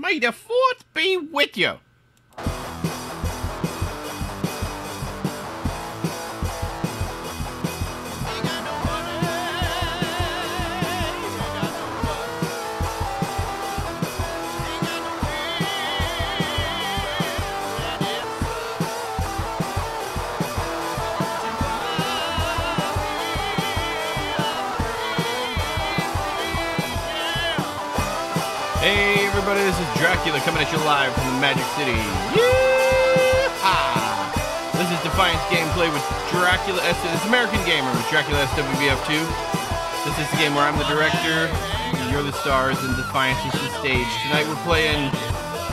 May the 4th be with you. Hey everybody, this is Dracula coming at you live from the Magic City. Yeehaw! This is Defiance gameplay with DraculaSWBF2. This is American Gamer with DraculaSWBF2. This is the game where I'm the director, you're the stars, and Defiance is the stage. Tonight we're playing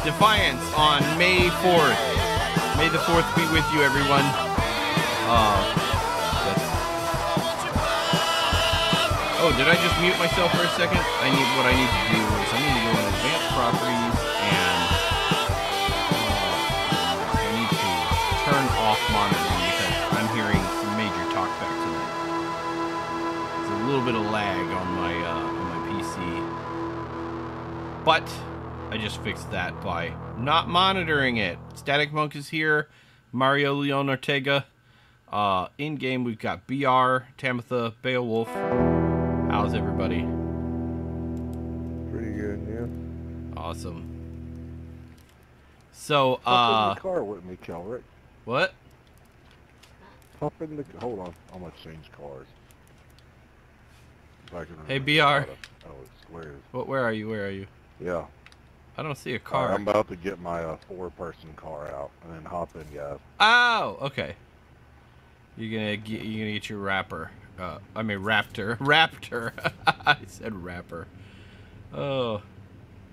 Defiance on May 4th. May the 4th be with you, everyone. Oh, did I just mute myself for a second? What I need to do is I need to go in advanced properties and I need to turn off monitoring because I'm hearing some major talkback tonight. There's a little bit of lag on my PC, but I just fixed that by not monitoring it. Static Monk is here. Mario Leon Ortega. In game we've got BR, Tamitha, Beowulf. How's everybody? Pretty good, yeah. Awesome. So, Hop in the car with me, Kelrick. What? Hop in the... Hold on. I'm gonna change cars. Hey, BR. Where are you? Where are you? Yeah. I don't see a car. I'm about to get my 4-person car out and then hop in, guys. Oh, okay. You're gonna get your rapper. I mean Raptor. Raptor. I said rapper. Oh.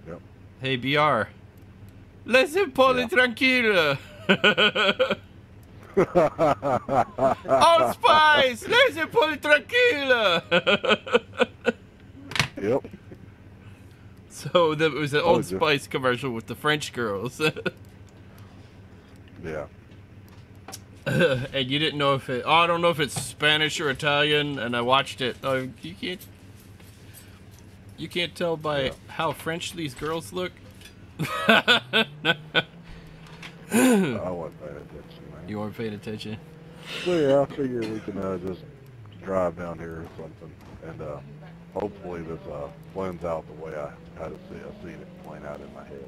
Yep. Hey BR. Laissez parler tranquille. Old Spice. Laissez parler tranquille. Yep. So that was an Old Spice commercial with the French girls. Yeah. And you didn't know if it... Oh, I don't know if it's Spanish or Italian, and I watched it. Oh, you can't tell by how French these girls look. I wasn't paying attention, man. You weren't paying attention? So yeah, I figure we can just drive down here or something, and hopefully this blends out the way I had to see. I seen it playing out in my head.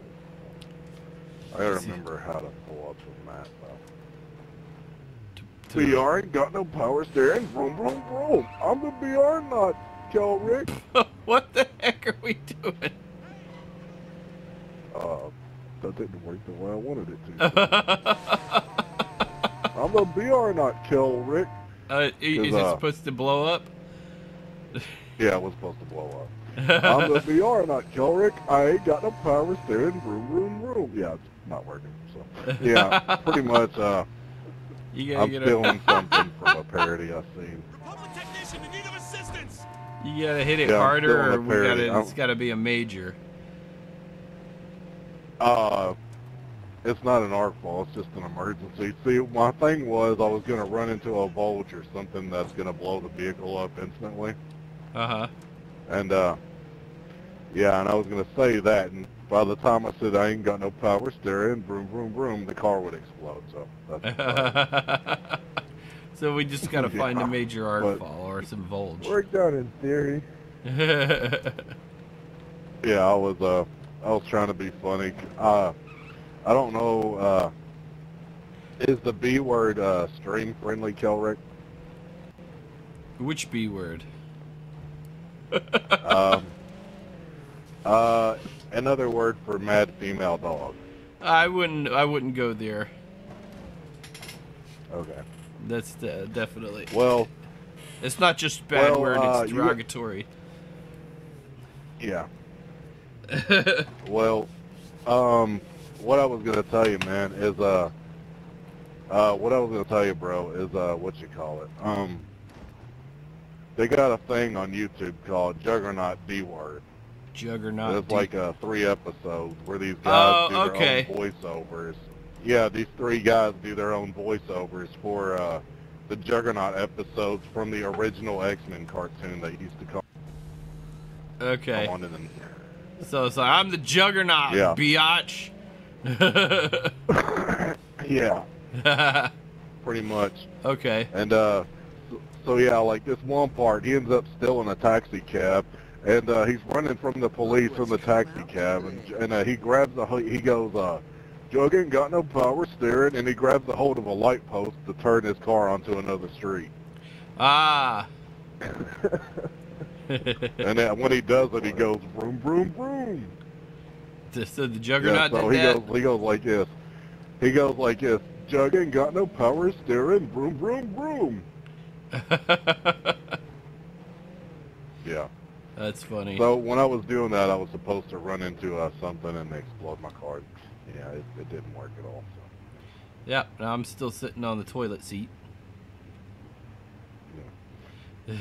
I gotta remember how to pull up the map, though. BR ain't got no power steering. Vroom, vroom, vroom. I'm the BR, not Kelrick. What the heck are we doing? That didn't work the way I wanted it to. I'm the BR, not Kelrick. Is it supposed to blow up? Yeah, it was supposed to blow up. I'm the BR, not Kelrick. I ain't got no power steering. Vroom, vroom, vroom. Yeah, it's not working. So, yeah, pretty much, I'm feeling something from a parody I've seen. Republic technician in need of assistance. You gotta hit it harder, or it's gotta be a major. It's not an arc ball, it's just an emergency. See, my thing was I was gonna run into a bulge or something that's gonna blow the vehicle up instantly. Uh-huh. And, yeah, and I was gonna say that, and by the time I said I ain't got no power steering, vroom, vroom, vroom, the car would explode, so that's So we just gotta find a major arc fall or some volge. Worked out in theory. Yeah, I was trying to be funny. I don't know, is the B word, stream friendly, Kelrick? Which B word? Another word for mad female dog. I wouldn't go there. Okay. That's definitely. Well, it's not just bad word, it's derogatory. Yeah. Well, what I was gonna tell you, man, is what I was gonna tell you, bro, is what you call it. They got a thing on YouTube called Juggernaut D Word. Juggernaut. It's like 3 episodes where these guys do their own voiceovers. Yeah, these 3 guys do their own voiceovers for the Juggernaut episodes from the original X-Men cartoon that used to come on in So it's like, I'm the juggernaut, Yeah. biatch. Yeah. Pretty much. Okay. And so yeah, like this one part, he ends up stealing a taxi cab, and he's running from the police from the taxi cab, and he grabs he goes, Jug ain't got no power steering, and he grabs a hold of a light post to turn his car onto another street. Ah. And then when he does it, he goes vroom vroom vroom. So the juggernaut so did that? he goes like this. He goes like this. Jug ain't got no power steering. Vroom vroom vroom. Yeah. That's funny. So when I was doing that, I was supposed to run into something and explode my car. Yeah, it didn't work at all. So. Yep. Now I'm still sitting on the toilet seat. Yeah.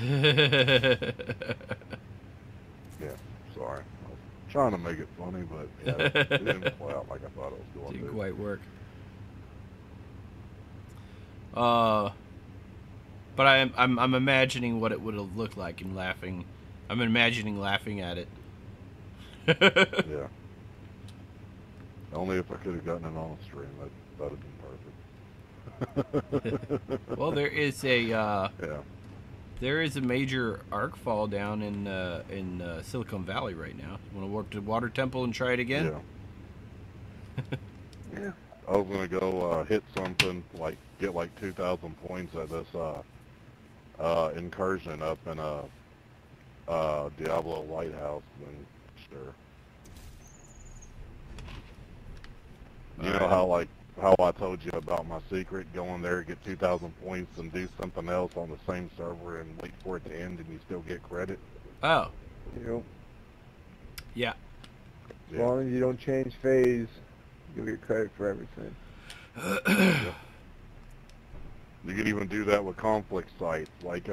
Yeah. Sorry. I was trying to make it funny, but yeah, it didn't play out like I thought it was going to. Didn't quite work. But I'm imagining what it would have looked like and laughing. I'm imagining laughing at it. Yeah. Only if I could have gotten it on stream, that'd have been perfect. Well, there is a yeah. there is a major arc fall down in Silicon Valley right now. You want to work to Water Temple and try it again? Yeah. Yeah. I was gonna go hit something like get like 2,000 points at this incursion up in Diablo Lighthouse, and sure. You know how I told you about my secret, going there, get 2,000 points, and do something else on the same server and wait for it to end, and you still get credit. Oh. You Yeah. know, as long as you don't change phase, you'll get credit for everything. Yeah. You can even do that with conflict sites. Like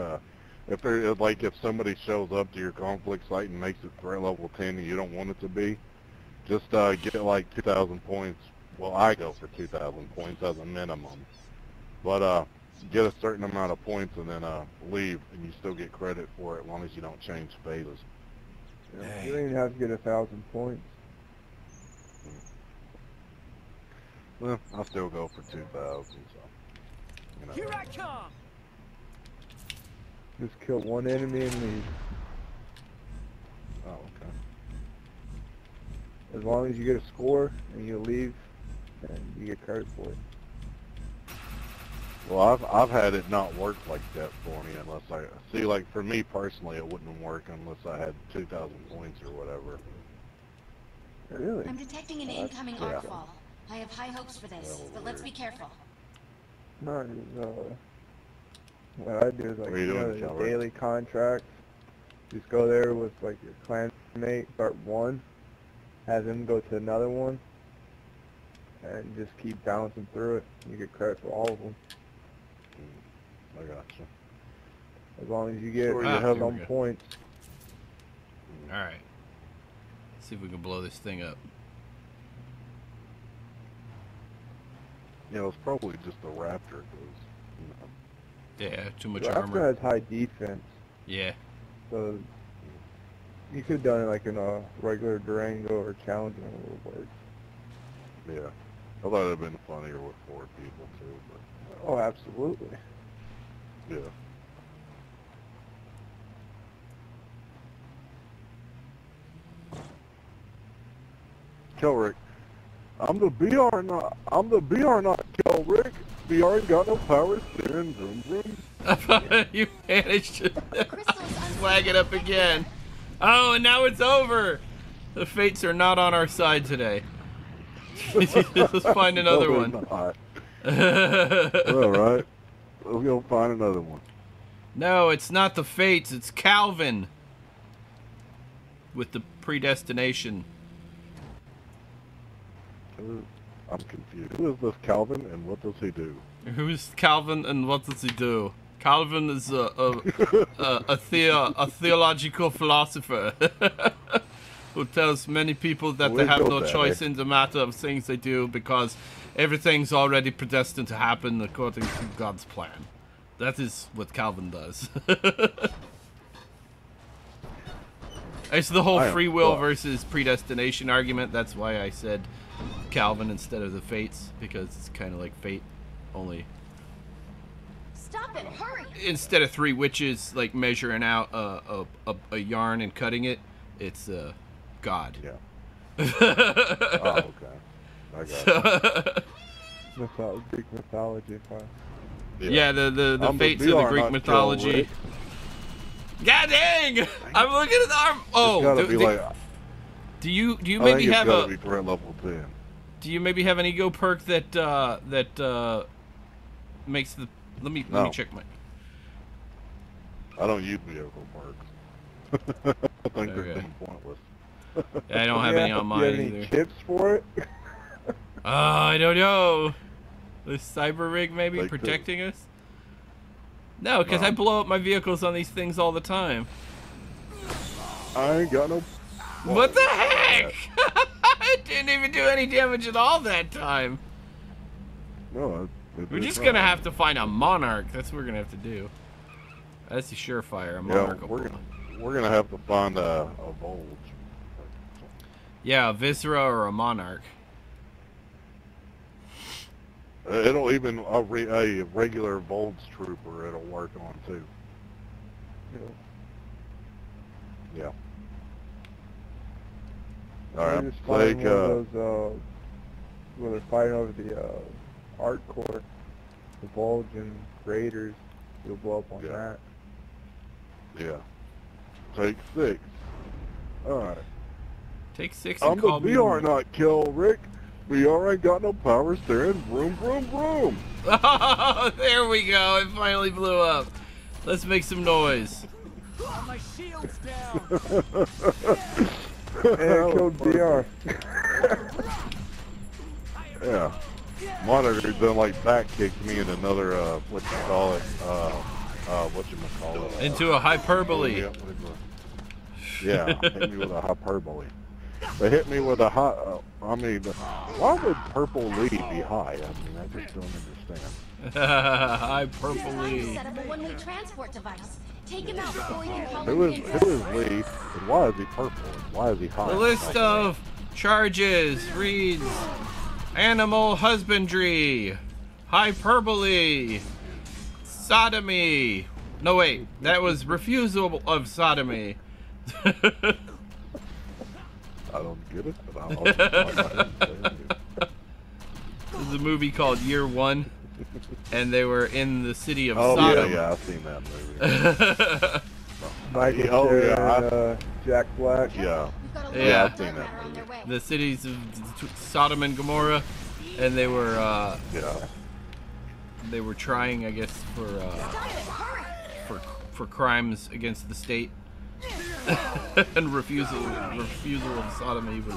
if somebody shows up to your conflict site and makes it threat level 10 and you don't want it to be, just get like 2,000 points. Well, I go for 2,000 points as a minimum, but get a certain amount of points and then leave, and you still get credit for it as long as you don't change phases. You know, you don't even have to get 1,000 points. Well, I still go for 2,000. So, you know. Here I come! Just kill one enemy and leave. Oh, okay. As long as you get a score and you leave, and you get credit for it. Well, I've had it not work like that for me unless I see, like for me personally, it wouldn't work unless I had 2,000 points or whatever. Really? I'm detecting an incoming yeah. arc fall. I have high hopes for this, but let's be careful. No, what I do is like, What are you doing, the Calvert? daily contracts. Just go there with like your clanmate, start one, have them go to another one, and just keep bouncing through it. You get credit for all of them. I gotcha. As long as you get Sure, you have some them. points. All right. See if we can blow this thing up. You know, it's probably just the Raptor, because, you know. Yeah, too much Raptor armor. has high defense, Yeah. so you could have done it like in a regular Durango or Challenger, and it would work. Yeah. I thought it would have been funnier with 4 people, too, but, Oh, absolutely. yeah. Kelrick, I'm the BR not Kelrick. BR ain't got no power steering, vroom vroom. You managed to Crystal's flag it up again. Oh, and now it's over. The fates are not on our side today. Let's find another No, one. they're not. All right. Let's go find another one. No, it's not the fates. It's Calvin. With the predestination. I'm confused. Who is this Calvin, and what does he do? Who's Calvin and what does he do? Calvin is a theological philosopher who tells many people that they Where's have your no daddy? choice in the matter of things they do because everything's already predestined to happen according to God's plan. That is what Calvin does. It's the whole I am free will fucked. versus predestination argument. That's why I said Calvin instead of the Fates, because it's kind of like Fate, only Stop it! Hurry! instead of three witches like measuring out a yarn and cutting it, it's God. Yeah. Oh, okay. I got it. Greek mythology. Huh? Yeah, the I'm Fates the of the VR, Greek not mythology. Rick. God dang! I'm looking at the arm. It's Oh, gotta be like, do you I think maybe it's have gotta a be threat level 10. do you maybe have an ego perk that makes the let me No. check my I don't use vehicle parks. I think they're Okay. damn pointless. I don't have any on Do you mine have any either. chips for it? I don't know. The cyber rig maybe Like protecting us? No, because No. I blow up my vehicles on these things all the time. I ain't got no. What the heck? I didn't even do any damage at all that time. No, We're just gonna have to find a monarch. That's what we're gonna have to do. That's the surefire, a Yeah, monarch. we're gonna have to find a bulge. Yeah, a viscera or a monarch. It'll even a regular Volge trooper. It'll work on too. Yeah. All We're right. just finding Take one of those, where they're fighting over the art core, the Bulge and Raiders. You'll blow up on Yeah. that. yeah. Take 6. All right. Take 6 and I'm the call me. VR, not kill Rick. VR ain't got no power steering. Vroom, vroom, vroom. Oh, there we go. It finally blew up. Let's make some noise. My shield's down. And killed VR. Yeah. Monitor done like back kicked me in another what you call it? Into a hyperbole. Yeah, hit me with a hyperbole. They hit me with a hot. I mean, why would Purple Lee be high? I mean, I just don't understand. Hyperbole. Set up a one-way transport device. Take him out before he can call Who in is reinforcements. Lee? And why is he purple? And why is he high? The list of charges reads animal husbandry, hyperbole, sodomy. No, wait, that was refusal of sodomy. I don't get it, but I'll There's a movie called Year One, and they were in the city of Oh Sodom. yeah, I've seen that movie. Michael Oh, Cera yeah, and Jack Black. Yeah, We've got a Yeah. little program on their way. The cities of Sodom and Gomorrah, and they were yeah. trying, I guess, for crimes against the state. And refusal of sodomy was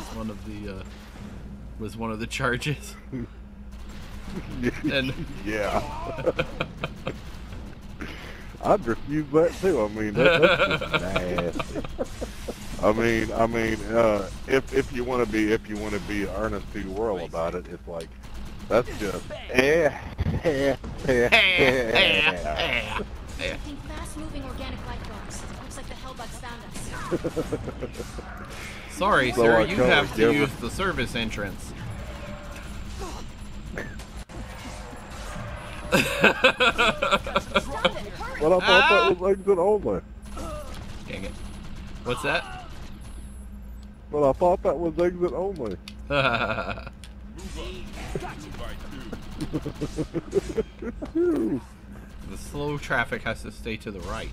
one of the charges. And Yeah. I'd refuse that too. I mean, that's just nasty. I mean, if you want to be earnest to your world about it, it's like that's just Think fast-moving organic life forms. Looks like the hellbugs found us. sorry, So sir, I you totally have to give use her- the service entrance. Stop it! Hurry! But I thought that was exit only. Dang it. What's that? But I thought that was exit only. The slow traffic has to stay to the right.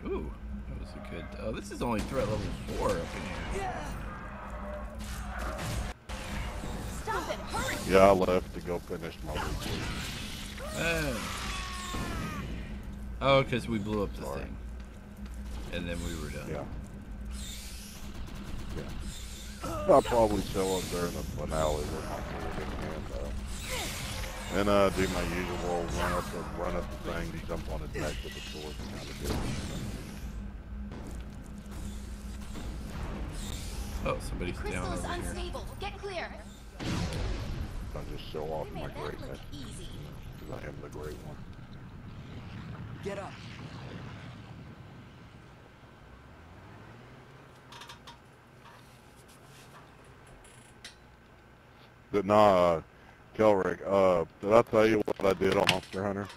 Ooh, that was a good. Oh, this is only threat level 4 up in here. Stop it! Hurry! Yeah, I left to go finish my routine. Oh, because we blew up the thing. And then we were done. Yeah. Yeah. I'll probably show up there in the finale with my sword in hand, though. And do my usual run up the thing, jump on his neck with the sword, kind of good. Oh, somebody's down Crystal is over here. unstable. Get clear. I just show off You my made that greatness, look easy. because I am the great one. Get up. But nah, Kelrick, did I tell you what I did on Monster Hunter?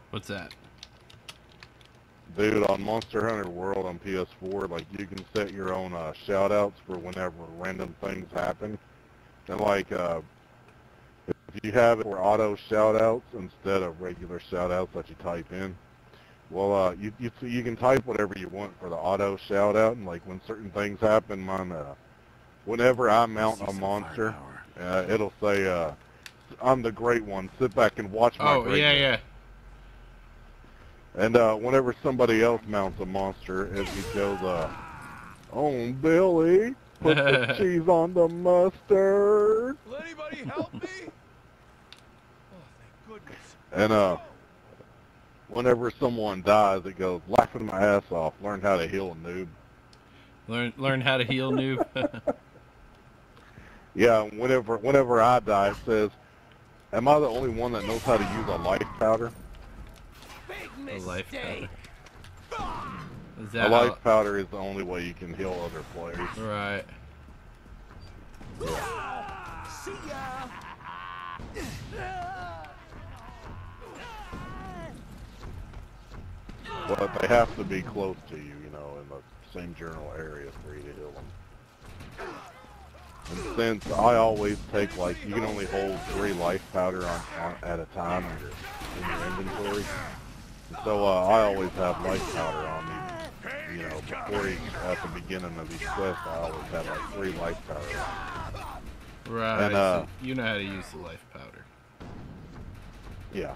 What's that? Dude, on Monster Hunter World on PS4, like, you can set your own shout-outs for whenever random things happen. And, like, if you have it for auto shout-outs instead of regular shout-outs that you type in, well, you can type whatever you want for the auto shout-out, and, like, when certain things happen, whenever I mount a monster, it'll say, I'm the great one, sit back and watch my greatness. Yeah. And whenever somebody else mounts a monster, it goes, oh, Billy, put the cheese on the mustard. Will anybody help me? Oh, thank goodness. And whenever someone dies, it goes, laughing my ass off, learn how to heal, noob. Learn how to heal, noob. Yeah, whenever I die, it says, am I the only one that knows how to use a life powder? A life powder. Is A that life powder is the only way you can heal other players. right? See ya. But they have to be close to you, you know, in the same general area for you to heal them. And since I always take, like, you can only hold 3 life powder on at a time in your inventory. And so I always have life powder on me. You know, at the beginning of each quest, I always have like 3 life powder on me. Right. And, So you know how to use the life powder. Yeah.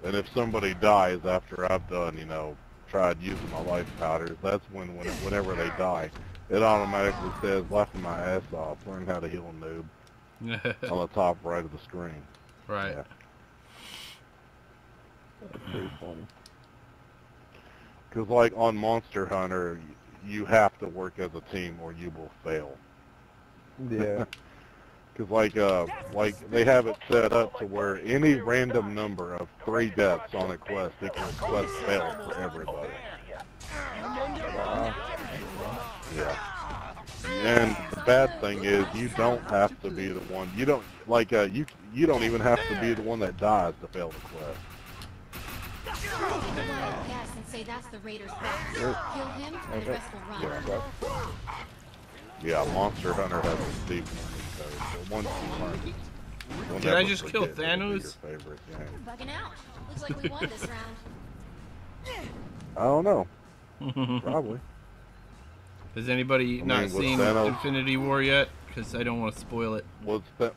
And if somebody dies after I've done, you know, tried using my life powders, that's whenever they die, it automatically says, laughing my ass off, learn how to heal, noob, on the top right of the screen. Right. Yeah. That's pretty funny. Because, like, on Monster Hunter, you have to work as a team or you will fail. Yeah. Because, like, they have it set up to where any random number of 3 deaths on a quest equals quest failed for everybody. Wow. Yeah. And the bad thing is, you don't have to be the one. You don't, like, you don't even have to be the one that dies to fail the quest. Guess and say that's the Raider's boss. Kill him, and the rest will run. Yeah, Monster Hunter has a steep learning curve, so once you learn it, you'll Did I never just kill forget it'll be Thanos? your favorite game. You're bugging out. Looks like we won this round. I don't know. Probably. Has anybody not with seen Thanos- Infinity War yet? Because I don't want to spoil it. Was No, I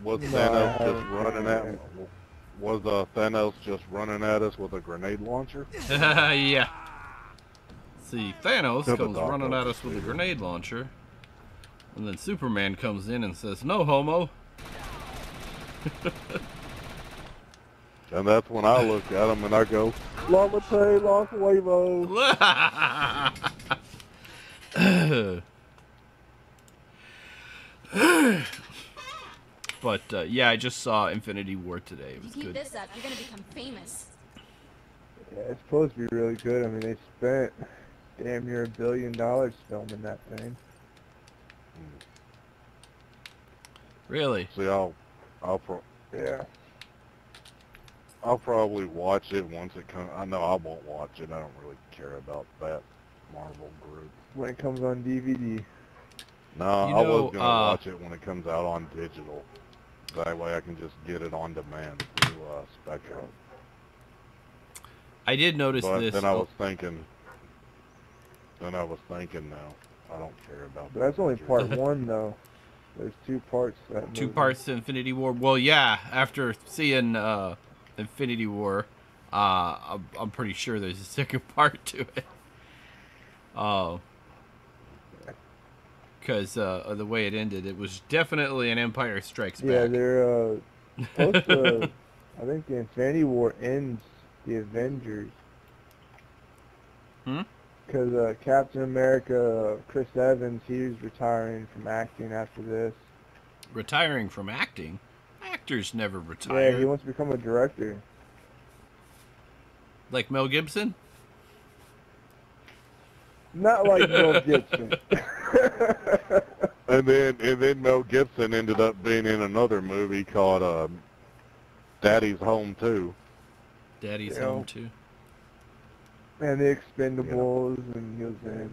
Thanos just haven't running seen at? it. Was Thanos just running at us with a grenade launcher? Yeah. See, Thanos Good comes dog, running though. at us with a grenade launcher. And then Superman comes in and says, "No homo." And that's when I look at him and I go, Lavate, Los Huevos. But, yeah, I just saw Infinity War today. It If was you keep good. this up, you're gonna become famous. Yeah, it's supposed to be really good. I mean, they spent damn near $1 billion filming that thing. Really? See, Yeah. I'll probably watch it once it comes. I know I won't watch it. I don't really care about that Marvel group. When it comes on DVD. No, You I know, was gonna watch it when it comes out on digital. That way I can just get it on demand through Spectrum. I did notice But this. then I was thinking. Now I don't care about. But that's only digital. part 1, though. There's 2 parts to that Two movie. parts to Infinity War. Well, yeah, after seeing Infinity War, I'm pretty sure there's a second part to it. Because because of the way it ended. It was definitely an Empire Strikes Back. Yeah, they're supposed to. I think the Infinity War ends the Avengers. Hmm? Because Captain America, Chris Evans, he's retiring from acting after this. Retiring from acting? Actors never retire. Yeah, he wants to become a director. Like Mel Gibson? Not like Mel Gibson. And then Mel Gibson ended up being in another movie called Daddy's Home 2. Daddy's Yeah. Home too. And the Expendables, and he was in.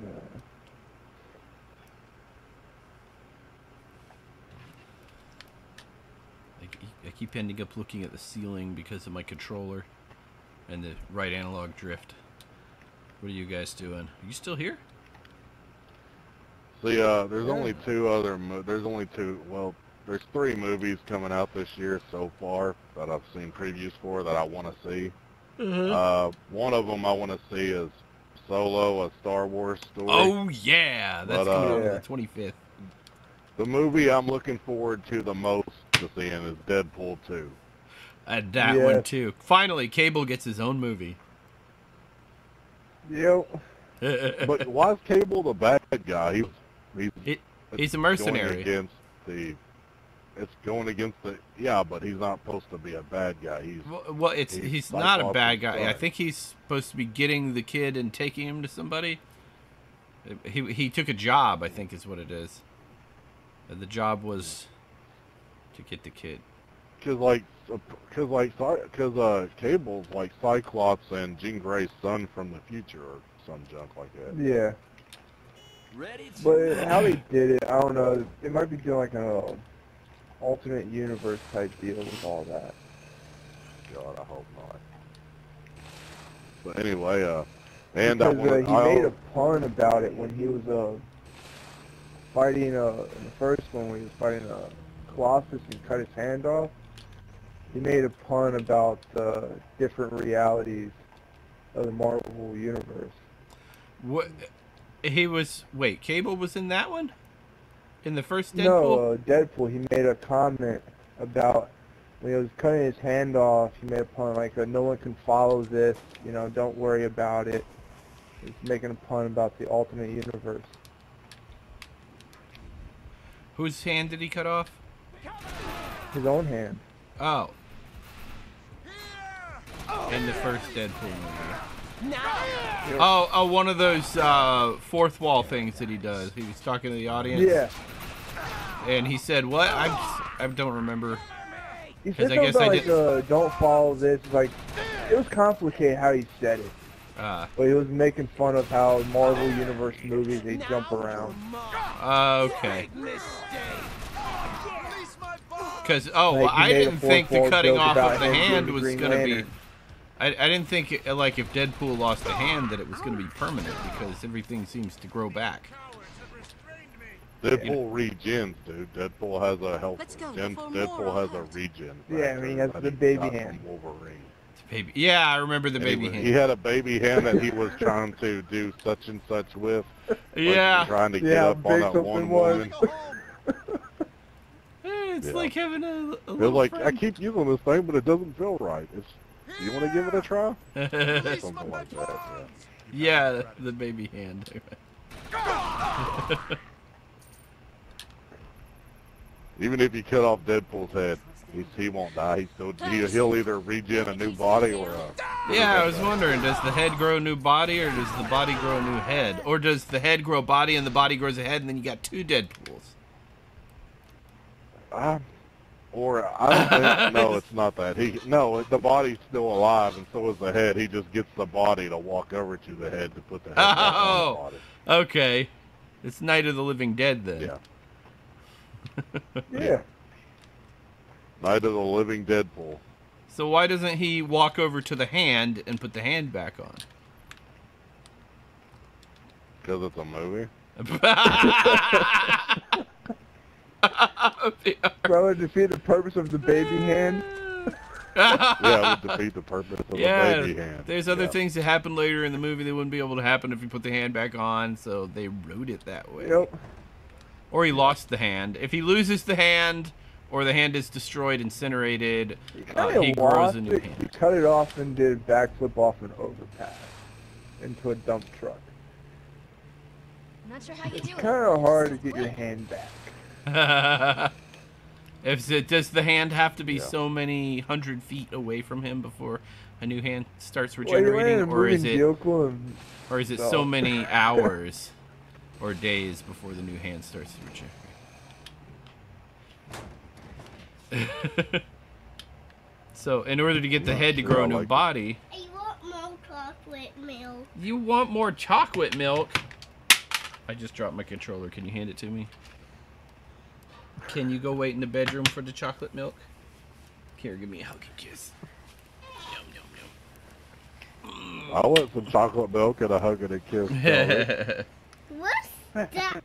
I keep ending up looking at the ceiling because of my controller and the right analog drift. What are you guys doing? Are you still here? See, there's only two other. There's 3 movies coming out this year so far that I've seen previews for that I want to see. One of them I want to see is Solo, a Star Wars story. Oh yeah, that's coming out on the 25th. The movie I'm looking forward to the most to seeing is Deadpool 2. And that one too. Finally, Cable gets his own movie. Yep. But why is Cable the bad guy? He's a mercenary. Going against it's going against the but he's not supposed to be a bad guy. He's not a bad guy. son. I think he's supposed to be getting the kid and taking him to somebody. He took a job, I think is what it is. The job was to get the kid. Because Cable's like Cyclops and Jean Grey's son from the future or some junk like that. Yeah. Ready to But how they did it, I don't know. They might be doing like an alternate universe type deal with all that. God, I hope not. But anyway, and because he made a pun about it when he was fighting in the first one when he was fighting Colossus and cut his hand off. He made a pun about different realities of the Marvel universe. What? Cable was in that one? In the first Deadpool? No, Deadpool. He made a comment about when he was cutting his hand off. He made a pun like, "No one can follow this. You know, don't worry about it." He's making a pun about the alternate universe. Whose hand did he cut off? His own hand. Oh. In the first Deadpool movie. Oh, one of those fourth wall things that he does. He was talking to the audience. Yeah. And he said what? I don't remember. He said something about, like, don't follow this. Like, it was complicated how he said it. But he was making fun of how Marvel Universe movies, they jump around. Okay. Because, Like, I didn't think the cutting off joke of the about him hand being the was Green going to be... Lantern. I didn't think, like, if Deadpool lost a hand, that it was going to be permanent, because everything seems to grow back. Deadpool regens, dude. Deadpool has a health. Let's go Deadpool has a regen. Yeah, I mean, he has the baby hand. Wolverine. Baby. Yeah, I remember the baby hand. He had a baby hand that he was trying to do such and such with. Yeah. Like, trying to get up on that one woman. It's like having a It's little like, friend. I keep using this thing, but it doesn't feel right. Do you want to give it a try? Something like that, Yeah, the baby hand. Even if you cut off Deadpool's head, he won't die. He'll either regen a new body or Yeah, I was wondering, does the head grow a new body, or does the body grow a new head? Or does the head grow a body and the body grows a head, and then you got 2 Deadpools? I don't think, no, it's not that. The body's still alive, and so is the head. He just gets the body to walk over to the head to put the head back on the body. Okay. It's Night of the Living Dead, then. Yeah. Yeah. Night of the Living Deadpool. So why doesn't he walk over to the hand and put the hand back on? Because it's a movie. Brother, defeat the purpose of the baby hand. Yeah, it would defeat the purpose of the baby hand. There's other things that happen later in the movie that wouldn't be able to happen if you put the hand back on, so they wrote it that way. Yep. Or he lost the hand. If he loses the hand, or the hand is destroyed, incinerated, he grows a new hand. He cut it off and did a backflip off an overpass into a dump truck. I'm not sure how you do it. It's kind of hard to get your hand back. Does the hand have to be so many 100 feet away from him before a new hand starts regenerating, or is it so many hours or days before the new hand starts to regenerate? So, in order to get the head to grow a new body, I want more chocolate milk. You want more chocolate milk? I just dropped my controller. Can you hand it to me? Can you go wait in the bedroom for the chocolate milk? Here, give me a hug and kiss. Yum, yum, yum. I want some chocolate milk and a hug and a kiss. What's that?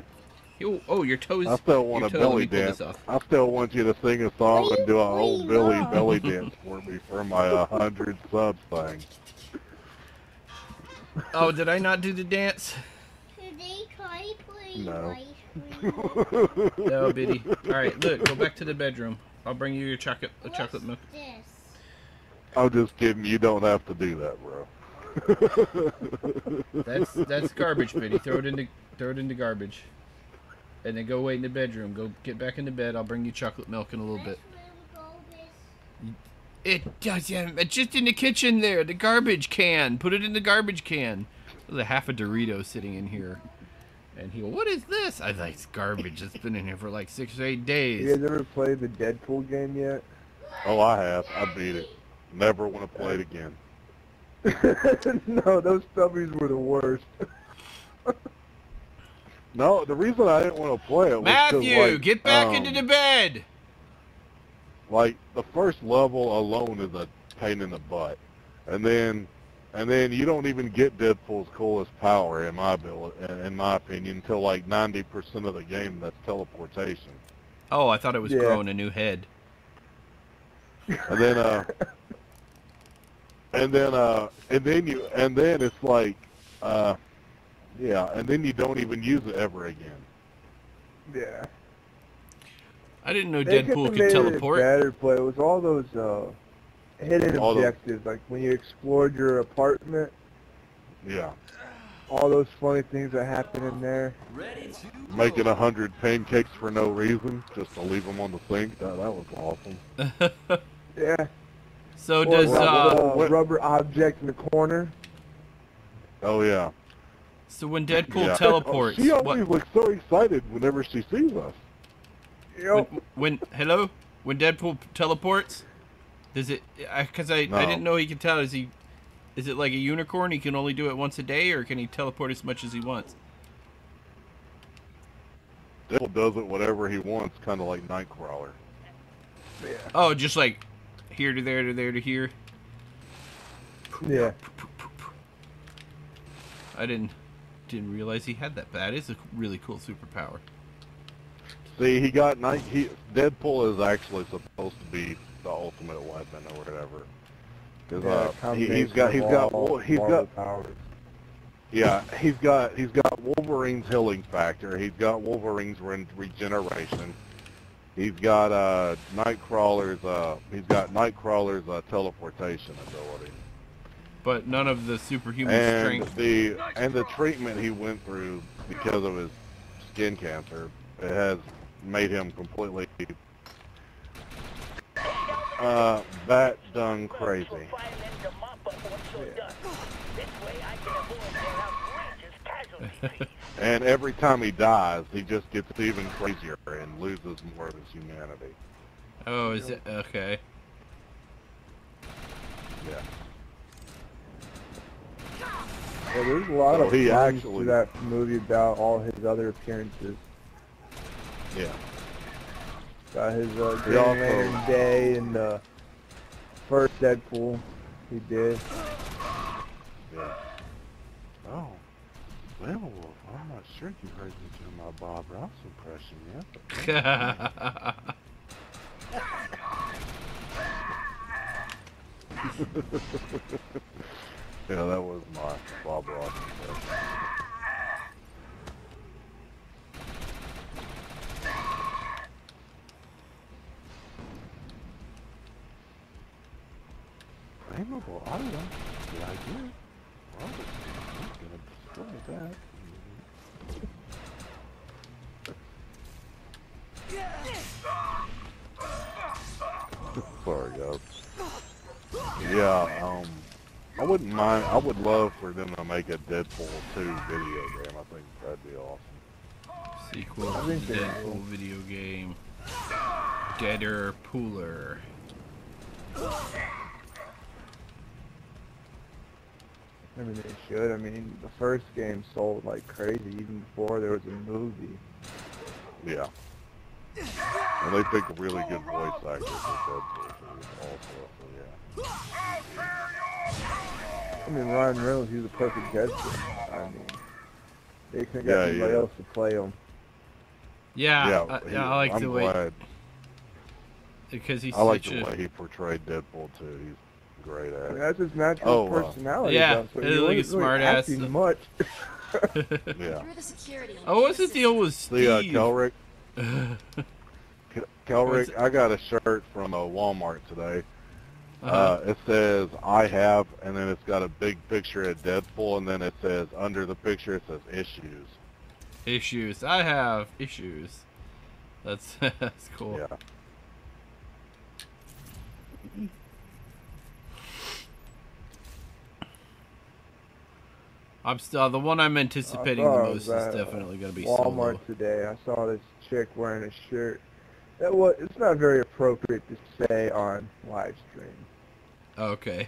Oh, your toes. I still want a belly dance. I still want you to sing a song and do a whole belly dance for me for my 100 subs thing. Oh, did I not do the dance? Today, try playing No. ice cream. No, Biddy. All right, look, go back to the bedroom. I'll bring you your chocolate milk. This? I'm just kidding. You don't have to do that, bro. That's garbage, Biddy. Throw it into garbage. And then go wait in the bedroom. Go get back into bed. I'll bring you chocolate milk in a little bit. It doesn't. It's just in the kitchen there. The garbage can. Put it in the garbage can. There's a half a Dorito sitting in here. And he go, what is this? I was like, it's garbage. It's been in here for like 6 or 8 days. You guys ever played the Deadpool game yet? Oh, I have. I beat it. Never want to play it again. No, those stubbies were the worst. No, the reason I didn't want to play it was Matthew, like, get back into the bed. Like, the first level alone is a pain in the butt. And then you don't even get Deadpool's coolest power, in my opinion, until like 90% of the game. That's teleportation. Oh, I thought it was growing a new head. And then and then it's like, and then you don't even use it ever again. Yeah. I didn't know They Deadpool could've could made teleport. It better play. It was all those hidden objectives, like when you explored your apartment. Yeah. All those funny things that happen in there. Making 100 pancakes for no reason, just to leave them on the sink. That was awesome. Yeah. So does rubber object in the corner. Oh yeah. So when Deadpool teleports, she always looks so excited whenever she sees us. When Deadpool teleports, does it? Because I didn't know he could tell. Is it like a unicorn? He can only do it once a day, or can he teleport as much as he wants? Deadpool does it whatever he wants, kind of like Nightcrawler. Yeah. Oh, just like here to there to there to here. Yeah. I didn't realize he had that. That is a really cool superpower. See, Deadpool is actually supposed to be the ultimate weapon or whatever. Because he's got Wolverine's healing factor. He's got Wolverine's regeneration. He's got Nightcrawler's teleportation ability. But none of the superhuman strength. And the treatment he went through because of his skin cancer, it has made him completely that done crazy. And every time he dies, he just gets even crazier and loses more of his humanity. Oh, is it? Okay. Yeah. Yeah, there's a lot of things to that movie about all his other appearances. Yeah. Got his Green Lantern Day and the first Deadpool he did. Yeah. Oh. Well, I'm not sure you heard me do my Bob Ross impression yet. Yeah, that was my Bob Ross impression. reasonable item. The idea. Robert, I'm gonna destroy that. Sorry, guys. Yeah, I wouldn't mind. I would love for them to make a Deadpool 2 video game. I think that'd be awesome. Sequel to the Deadpool video game. Deader Pooler. I mean, they should. I mean, the first game sold like crazy even before there was a movie. Yeah. And they pick a really good voice actor for Deadpool also, so yeah. I mean, Ryan Reynolds, he's a perfect Deadpool. I mean, they couldn't get anybody else to play him. Yeah, I like I'm the way... glad. Because he's I like such the a... way he portred Deadpool too. He's great at I mean, it. that's his natural personality. Yeah, so he's like a smart ass. Much. Yeah. You're the security. Oh, what's the deal with Steve? See, Kelrick, I got a shirt from Walmart today. It says, I have, and then it's got a big picture of Deadpool, and then it says, under the picture, it says, issues. Issues. I have issues. That's cool. Yeah. I'm still the one I'm anticipating the most is definitely going to be Walmart Solo. today. I saw this chick wearing a shirt that it's not very appropriate to say on live stream. Okay.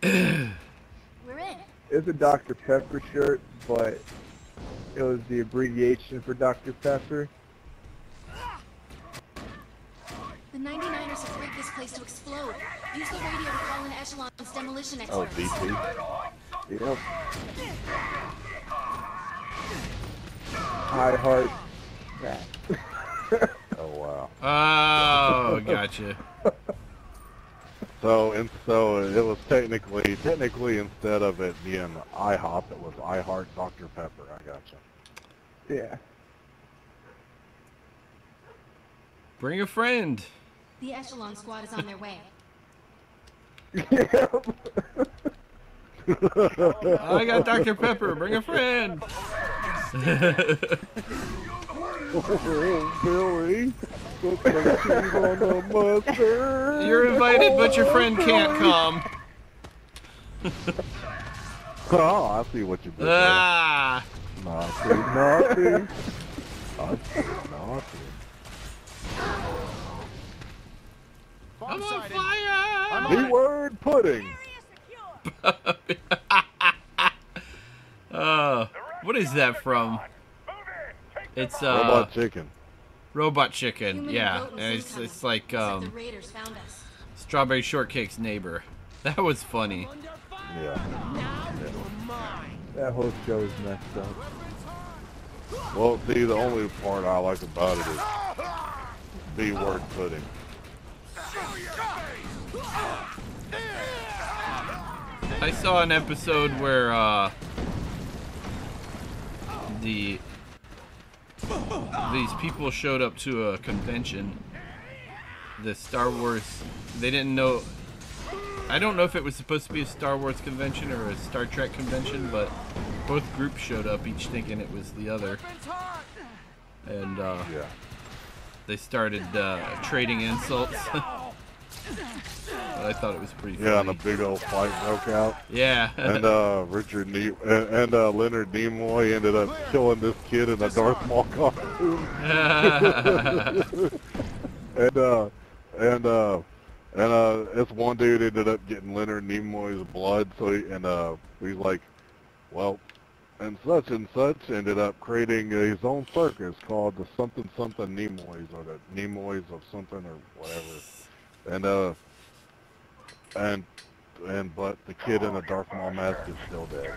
We're in. It's a Dr. Pepper shirt, but it was the abbreviation for Dr. Pepper. The 99ers have rigged this place to explode. Use the radio to call in Echelon's demolition Oh, experts. DP. Yep. I heart that. Oh, wow. Oh, gotcha. So it was technically instead of it being IHOP, it was I Heart Dr. Pepper. I gotcha. Yeah. Bring a friend. The Echelon squad is on their way. Yep. I got Dr. Pepper. Bring a friend. Oh, Billy. Put some cheese on the mustard. You're invited, but your friend can't come. Oh, I see what you did there. Ah. Naughty. I'm on fire. B-word pudding. What is that from? It's Robot chicken. Robot Chicken. Human Yeah, goat and and some it's like the Raiders found us. Strawberry Shortcake's neighbor. That was funny. Yeah. That whole show is messed up. Well, see, the only part I like about it is B-word pudding. I saw an episode where these people showed up to a convention. The Star Wars, they didn't know. I don't know if it was supposed to be a Star Wars convention or a Star Trek convention, but both groups showed up, each thinking it was the other. And Yeah. they started trading insults. But I thought it was pretty funny. Yeah, and a big old fight broke out. Yeah. And Leonard Nimoy ended up killing this kid in a Darth Maul costume. and this one dude ended up getting Leonard Nimoy's blood, so he's like, well, and such ended up creating his own circus called the something Nimoys, or the Nimoys of something or whatever. But the kid in the Darth Maul mask is still dead.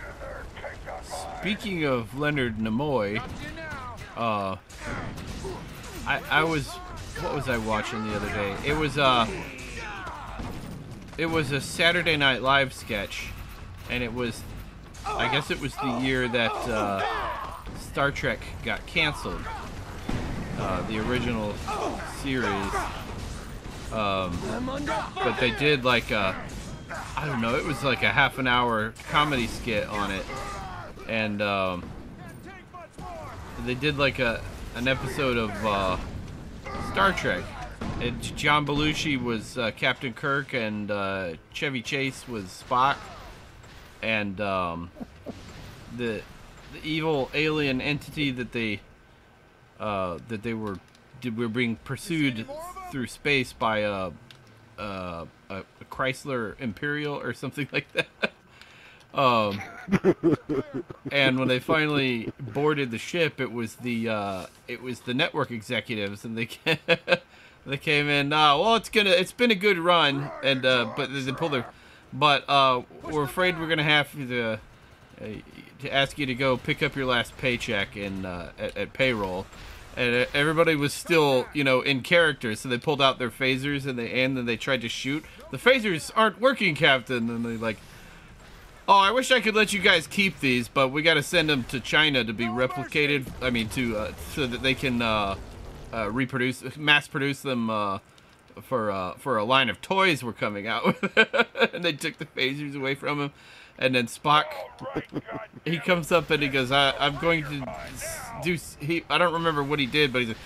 Speaking of Leonard Nimoy, what was I watching the other day? It was a Saturday Night Live sketch, and I guess it was the year that Star Trek got canceled. The original series. But they did like a, I don't know, it was like a half-an-hour comedy skit on it, and they did like an episode of Star Trek. John Belushi was Captain Kirk, and Chevy Chase was Spock, and the evil alien entity that they were being pursued through space by a Chrysler Imperial or something like that. And when they finally boarded the ship, it was the network executives, and they came in. Well, it's been a good run, and but they pulled their, but we're afraid we're gonna have to ask you to go pick up your last paycheck at payroll. And everybody was still, in character, so they pulled out their phasers and then they tried to shoot. The phasers aren't working, Captain. And they're like, oh, I wish I could let you guys keep these, but we got to send them to China to be replicated. I mean, so that they can mass produce them for a line of toys we're coming out with. And they took the phasers away from him. And then Spock, he comes up and he goes, I'm going to do, I don't remember what he did, but he's like,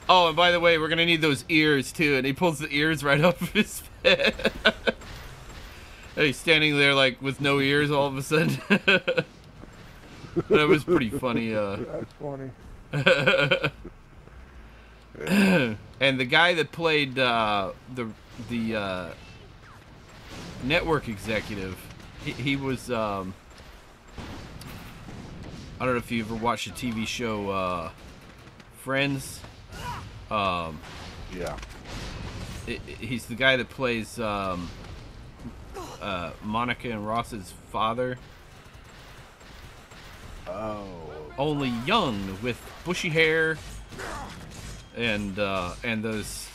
oh, and by the way, we're going to need those ears too. And he pulls the ears right off of his head. And he's standing there like with no ears all of a sudden. That was pretty funny. That's funny. And the guy that played the network executive, he was, I don't know if you ever watched the TV show, Friends. Yeah. He's the guy that plays, Monica and Ross's father. Oh. Only young, with bushy hair, and those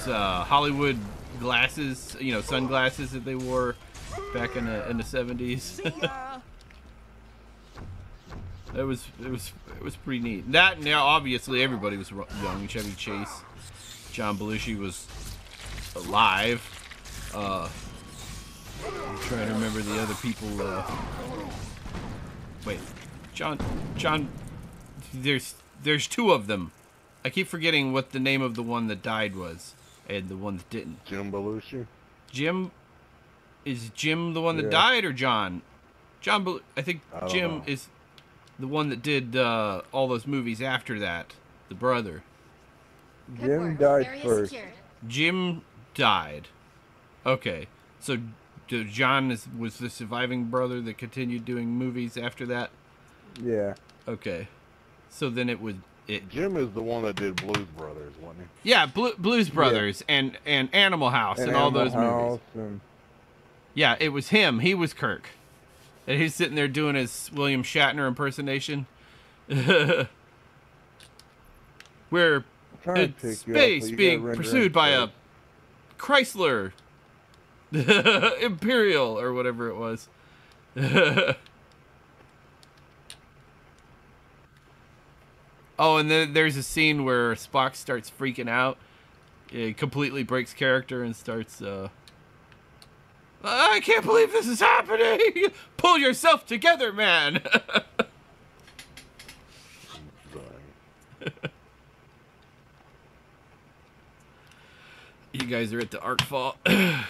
Hollywood glasses, sunglasses that they wore back in the 70s. It was pretty neat. That, now obviously everybody was young. Chevy Chase, John Belushi was alive. I'm trying to remember the other people. Wait, John. There's two of them. I keep forgetting what the name of the one that died was, and the one that didn't. Jim Belushi. Is Jim the one that died, or John? I think Jim is the one that did all those movies after that. The brother. Jim died first. Jim died. Okay, so John was the surviving brother that continued doing movies after that? Yeah. Okay, so then Jim is the one that did Blues Brothers, wasn't he? Yeah, Blues Brothers and Animal House and all those movies. Yeah, it was him. He was Kirk. And he's sitting there doing his William Shatner impersonation. We're in space being pursued by a Chrysler Imperial or whatever it was. Oh, and then there's a scene where Spock starts freaking out. He completely breaks character and starts, I can't believe this is happening! Pull yourself together, man! You guys are at the arc fault. Yeah.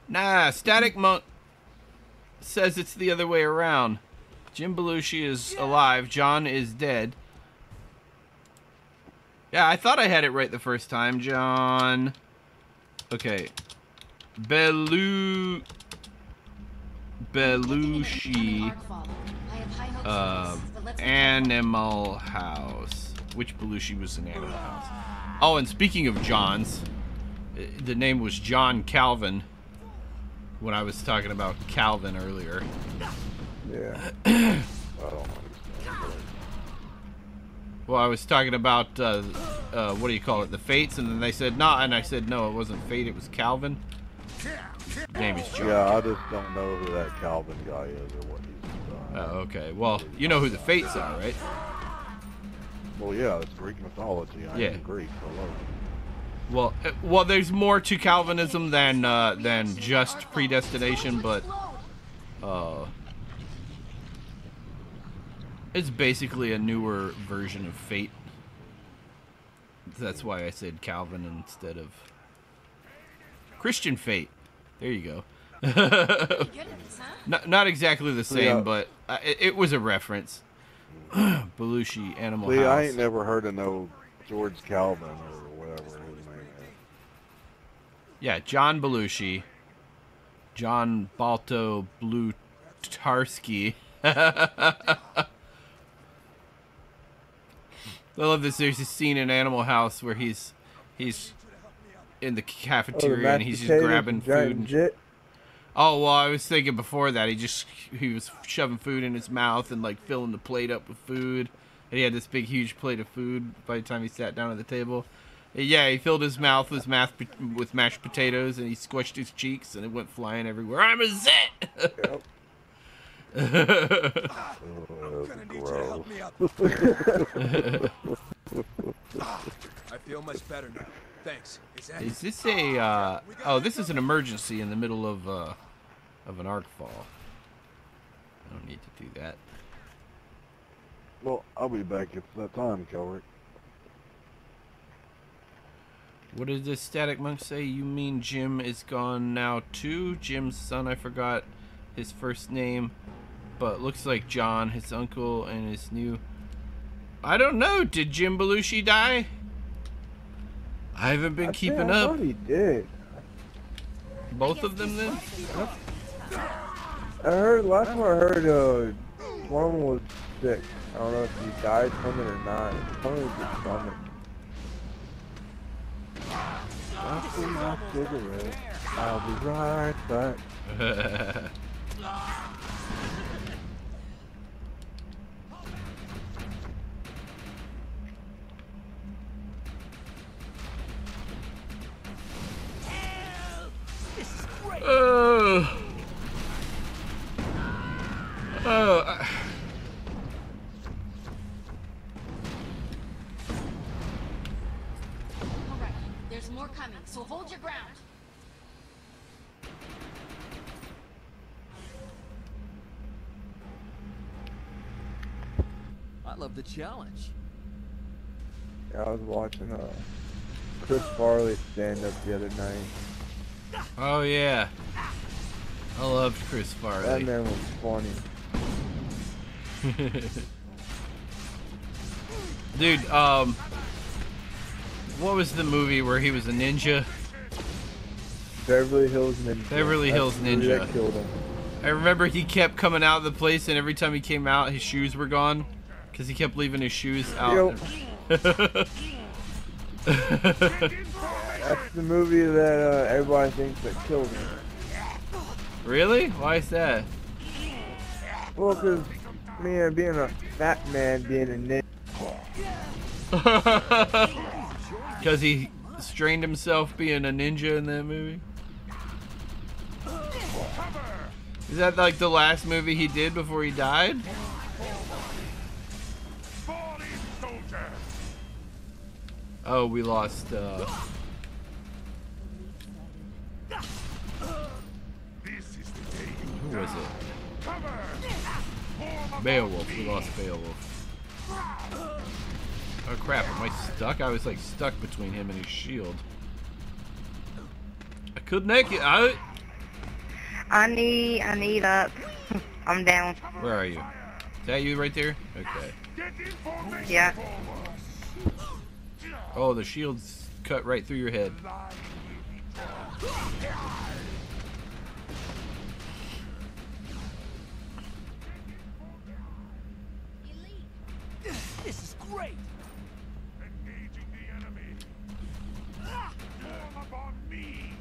Nah, Static Monk says it's the other way around. Jim Belushi is alive. John is dead. Yeah, I thought I had it right the first time. John. Okay. Belushi. Animal House. Which Belushi was in Animal House? Oh, and speaking of Johns, the name was John Calvin when I was talking about Calvin earlier. Yeah. Well, I was talking about, what do you call it, the Fates, and then they said, no, and I said, no, it wasn't Fate, it was Calvin. His name is John. Yeah, I just don't know who that Calvin guy is or what he's done. Oh, okay. Well, you know who the Fates are, right? Well, yeah, it's Greek mythology. I Yeah. am Greek. Hello. Well, there's more to Calvinism than just predestination, but it's basically a newer version of fate. That's why I said Calvin instead of Christian fate. There you go. Not exactly the same, but it was a reference. Belushi, Animal See, House. I ain't never heard of no George Calvin or whatever his name is. Yeah, John Belushi. John Balto Blutarski. I love this. There's this scene in Animal House where he's in the cafeteria and he's just grabbing food. Oh, well, I was thinking before that he was shoving food in his mouth and like filling the plate up with food. And he had this big, huge plate of food by the time he sat down at the table. And yeah, he filled his mouth with mashed potatoes and he squished his cheeks and it went flying everywhere. I'm a zit! Yep. Help me out. I feel much better now. Thanks. Is this a, oh, this is an emergency in the middle of an arc fall. I don't need to do that. Well, I'll be back at that time, Kelrick. What did this static monk say? You mean Jim is gone now too? Jim's son, I forgot his first name, but looks like John, his uncle, and his new... I don't know, did Jim Belushi die? I haven't been keeping up. I thought he did. Both of them then? I heard, last time I heard, one of them was sick. I don't know if he died from it or not. Probably was his stomach. After my cigarette, I'll be right back. Alright, there's more coming, so hold your ground. I love the challenge. Yeah, I was watching Chris Farley stand up the other night. Oh yeah. I loved Chris That Farley. man was funny. Dude, what was the movie where he was a ninja? Beverly Hills Ninja. Beverly Hills That's the movie Ninja. that killed him. I remember he kept coming out of the place, and every time he came out, his shoes were gone, because he kept leaving his shoes out. That's the movie that everybody thinks that killed him. Really? Why is that? Well, because, man, being a fat man, being a ninja. Because he strained himself being a ninja in that movie? Is that like the last movie he did before he died? Oh, we lost, who was it? Beowulf. We lost Beowulf. Oh crap, am I stuck? I was like stuck between him and his shield. I couldn't make it out. I need up. I'm down. Where are you? Is that you right there? Okay. Yeah. Oh, the shield's cut right through your head. This is great. Engaging the enemy. Form upon me.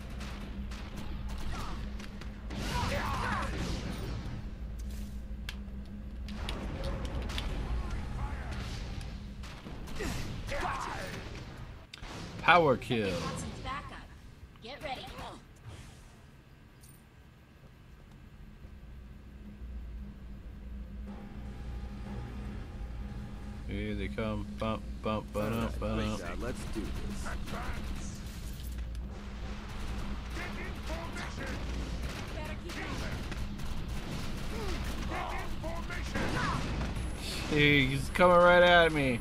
Power kill. Some backup. Get ready. Here they come. Bump, bump, bump, bump. Let's do this. He's coming right at me.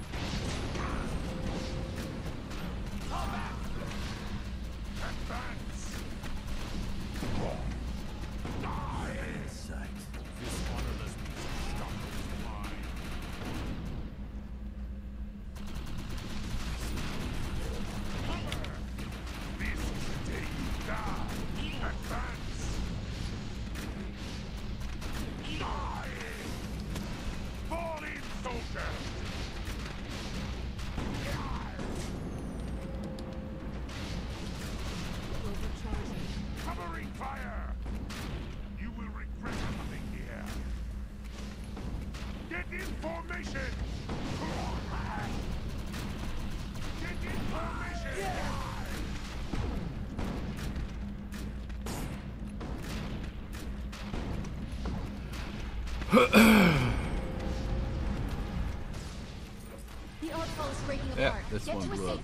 Yeah, this one blew up.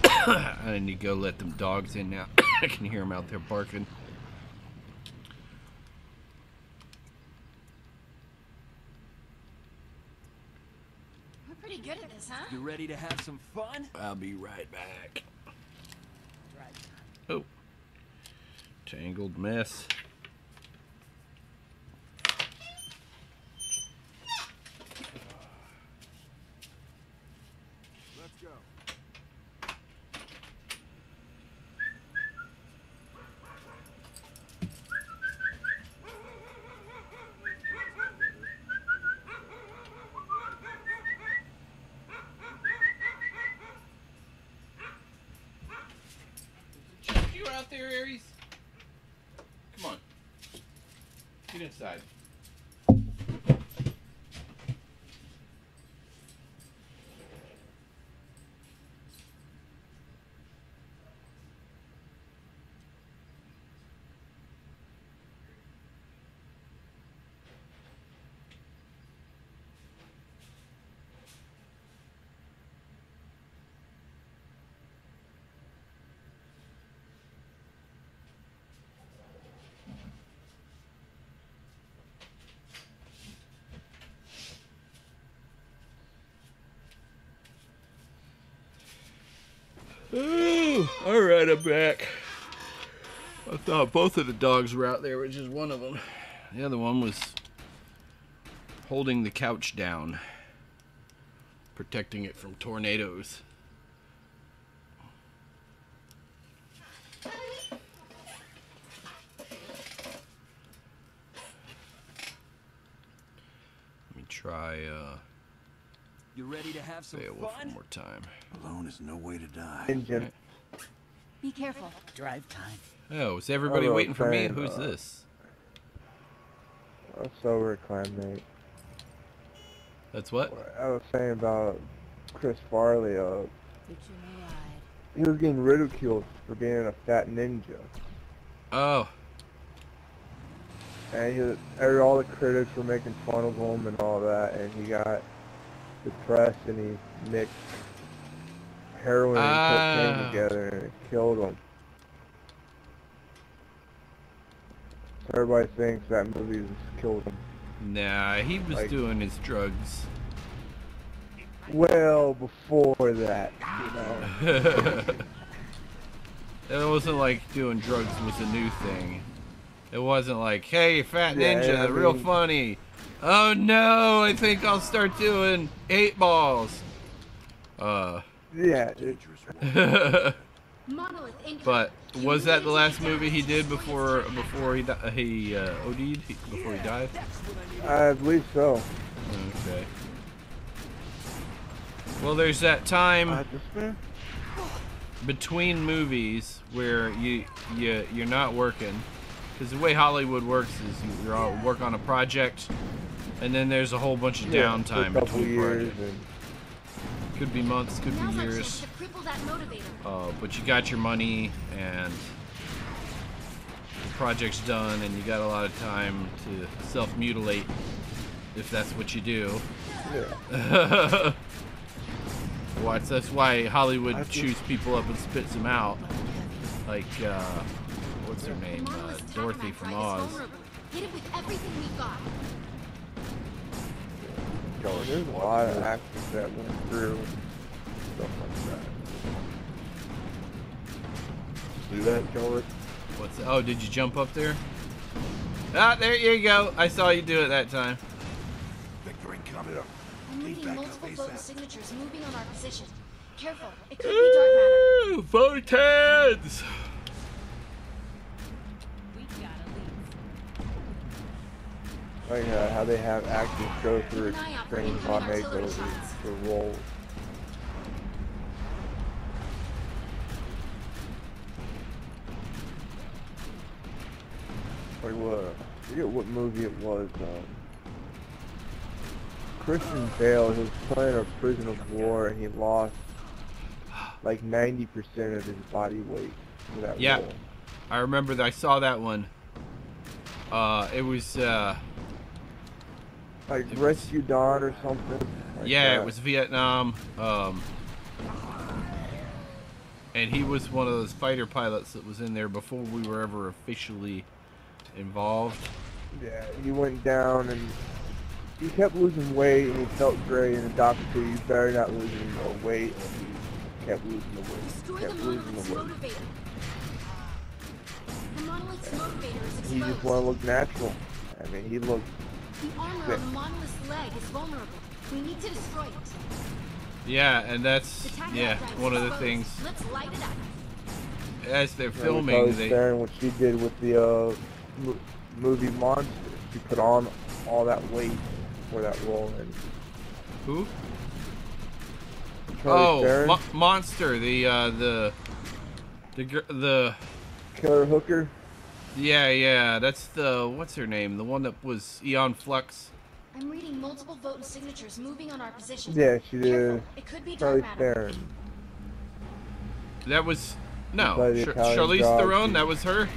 I need to go let them dogs in now. I can hear them out there barking. We're pretty good at this, huh? You ready to have some fun? I'll be right back. Oh. Tangled mess. Let's go. You out there, Aries? Come on. Get inside. Ooh, all right, I'm back. I thought both of the dogs were out there, which is one of them. The other one was holding the couch down, protecting it from tornadoes. Let me try You ready to have some Beowulf fun? one more time. Alone is no way to die. Engine. Be careful. Drive time. Oh, is everybody waiting for me? Who's this? That's over clanmate. That's what? I was saying about Chris Farley. He was getting ridiculed for being a fat ninja. Oh. And all the critics were making fun of him and all that, and he got depressed and he mixed heroin and cocaine together and it killed him. So everybody thinks that movie just killed him. Nah, he was doing his drugs. Well, before that, you know. It wasn't like doing drugs was a new thing. It wasn't like, hey, fat ninja, Yeah, I real mean, funny. Oh no, I think I'll start doing 8 balls. Yeah. But was that the last movie he did before he OD'd? Before he died? I believe so. Okay. Well, there's that time between movies where you're not working, because the way Hollywood works is you all work on a project, and then there's a whole bunch of downtime between projects. Could be months, could be years. But you got your money and the project's done, and you got a lot of time to self-mutilate if that's what you do. Yeah. That's why Hollywood chews people up and spits them out. Like, what's her name? Dorothy from Oz. Hit it with everything we've got. There's a lot of actors that went through stuff like that. Do that, Kelrick? Oh, did you jump up there? Ah, there you go. I saw you do it that time. Victory coming up. I'm reading multiple vote signatures moving on our position. Careful, it could be dark matter. Photons! Like how they have actors go through extreme hot makeovers for roles. Like what? I forget what movie it was. Christian Bale, he was playing a prisoner of war, and he lost like 90% of his body weight for that role. I remember that. I saw that one. It was like Rescue Dawn or something. Like yeah, that. it was Vietnam. And he was one of those fighter pilots that was in there before we were ever officially involved. Yeah, he went down and he kept losing weight and he felt great, and the doctor said, "You better not lose any more weight." And he kept losing the weight. Kept losing the weight. The monolith's motivator is exposed. He just want to look natural. I mean, he looked. The armor on the monolith's leg is vulnerable. We need to destroy it. Yeah, and that's one of the things. Let's light it up. As they're filming, they staring what she did with the movie Monster. She put on all that weight for that role. And who? Monster, the Killer Hooker. Yeah, that's the what's her name? The one that was Eon Flux. I'm reading multiple vote signatures moving on our position. Yeah, she did. It could be dark matter. That was no Charlize Theron. That was her.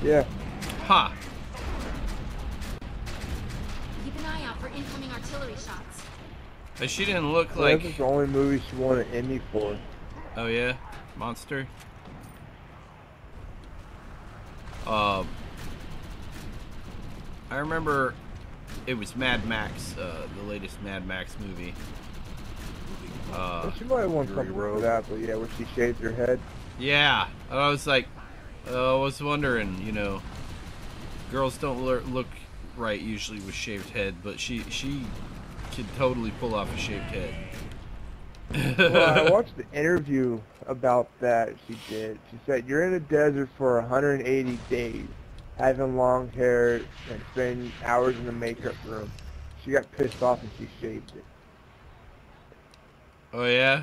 Yeah. Ha. Keep an eye out for incoming artillery shots. But she didn't look like. That's the only movie she won an Emmy for. Oh yeah, Monster. I remember it was Mad Max, the latest Mad Max movie. She might have won something for that, but yeah, where she shaved her head. Yeah, I was like, I was wondering, you know, girls don't look right usually with shaved head, but she could totally pull off a shaved head. Well, I watched the interview about that she did. She said, "You're in a desert for 180 days, having long hair and spending hours in the makeup room." She got pissed off and she shaved it. Oh yeah?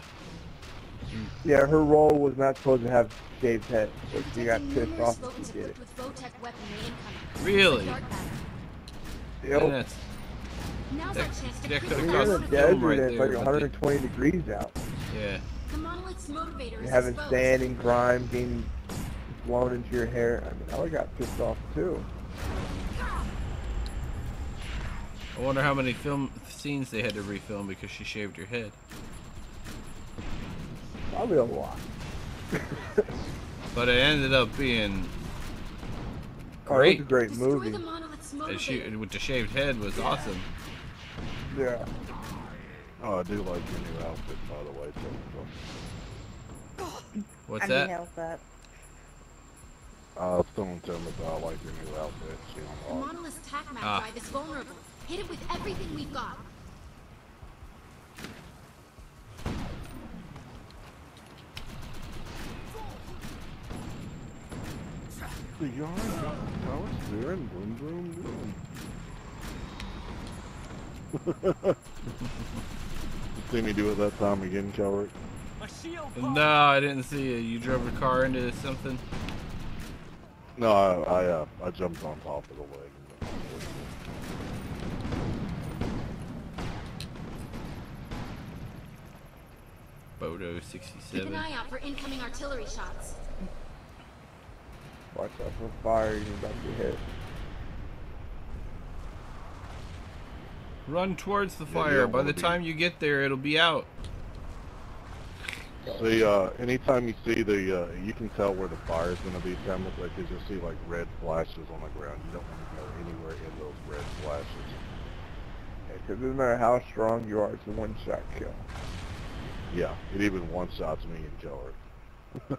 Yeah, her role was not supposed to have shaved head, but she got pissed off and she did it. Really? Yep. Now's our chance to that creep could have You're in cost a the film desert right and it's there. like 120 degrees out. Yeah. The monolith's motivator You're is having exposed. sand and grime being blown into your hair. I mean, I would got pissed off too. I wonder how many film scenes they had to refilm because she shaved her head. Probably a lot. But it ended up being Great. great. Oh, it was a great Destroy movie. the monolith's And she, motivator. with the shaved head was awesome. Yeah. Oh, I do like your new outfit, by the way. So, What's I that? need help up. someone tell me that I like your new outfit. She The don't like. monolith's tac map drive is vulnerable. Hit it with everything we've got. The yarn got the power steering, boom, boom, boom. See me do it that time again, Kelrick? No, I didn't see you. You drove a car into something? No, I jumped on top of the leg. Photo Keep 67. an eye out for incoming artillery shots. Watch out for fire, you're about to get hit. Run towards the you fire. don't By wanna the time you get there, it'll be out. See, anytime you see the, you can tell where the fire is going to be coming, because you'll see like red flashes on the ground. You don't want to go anywhere in those red flashes. Because it doesn't matter how strong you are, it's a one-shot kill. Yeah, it even one-shots me and kill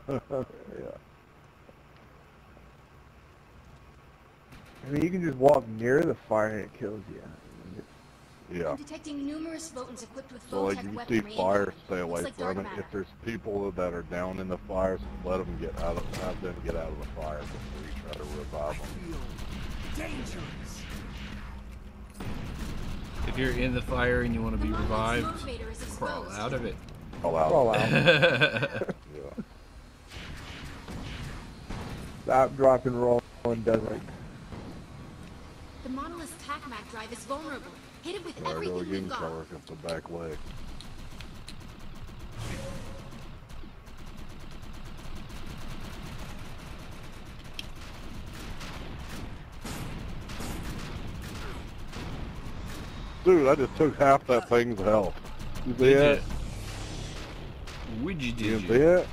her. Yeah. I mean, you can just walk near the fire and it kills you. Yeah. I'm detecting numerous photons equipped with So like photech if you weaponry see fire, incoming. stay away Looks like from it. dark matter. If there's people that are down in the fires, let them get out of, have them get out of the fire before you try to revive them. Dangerous. If you're in the fire and you want to be The monolith's revived, motivator is crawl exposed. out of it. Call out. Crawl out. Yeah. Stop, drop, and roll and does it. The monolith's TACMAC drive is vulnerable. Hit it with There I go everything again, we've got. Tarek, up the back leg. Dude, I just took half that thing's health. You see it? Would you You did see you? it?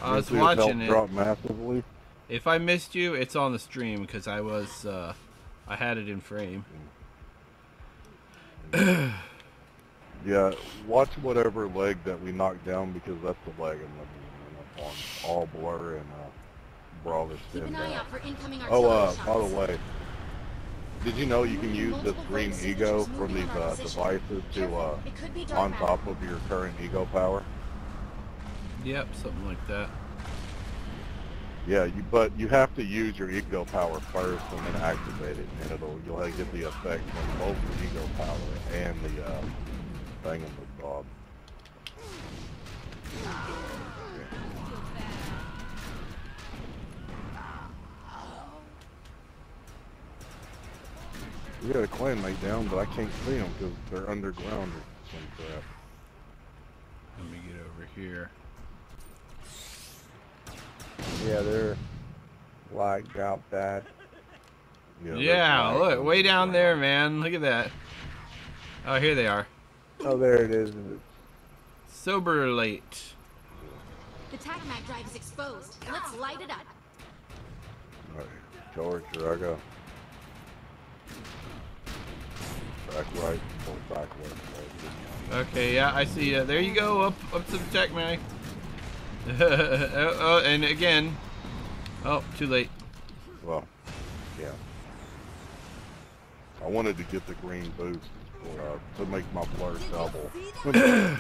I was You see his health watching it. drop massively. If I missed you, it's on the stream because I was, I had it in frame. Yeah, watch whatever leg that we knocked down, because that's the leg I'm on all blur and brawler Keep stand an eye down. out for incoming artillery shots. By the way, did you know you can use this green ego from these devices to It could be dark on matter. top of your current ego power? Yep, something like that. Yeah, but you have to use your ego power first and then activate it, and you'll get the effect from both the ego power and the thing in the bob. We got a clanmate down, but I can't see them because they're underground or some crap. Let me get over here. Yeah, they're lagged out bad. Yeah, look, way down there, man. Look at that. Oh, here they are. Oh, there it is. Sober late. The TACMAC drive is exposed. Let's light it up. Alright, George, Draga. Back right, or back left. Okay, yeah, I see you. There you go, up to the tech, man. Oh, and again. Oh, too late. Well, yeah. I wanted to get the green boost to make my blur double. Keep an eye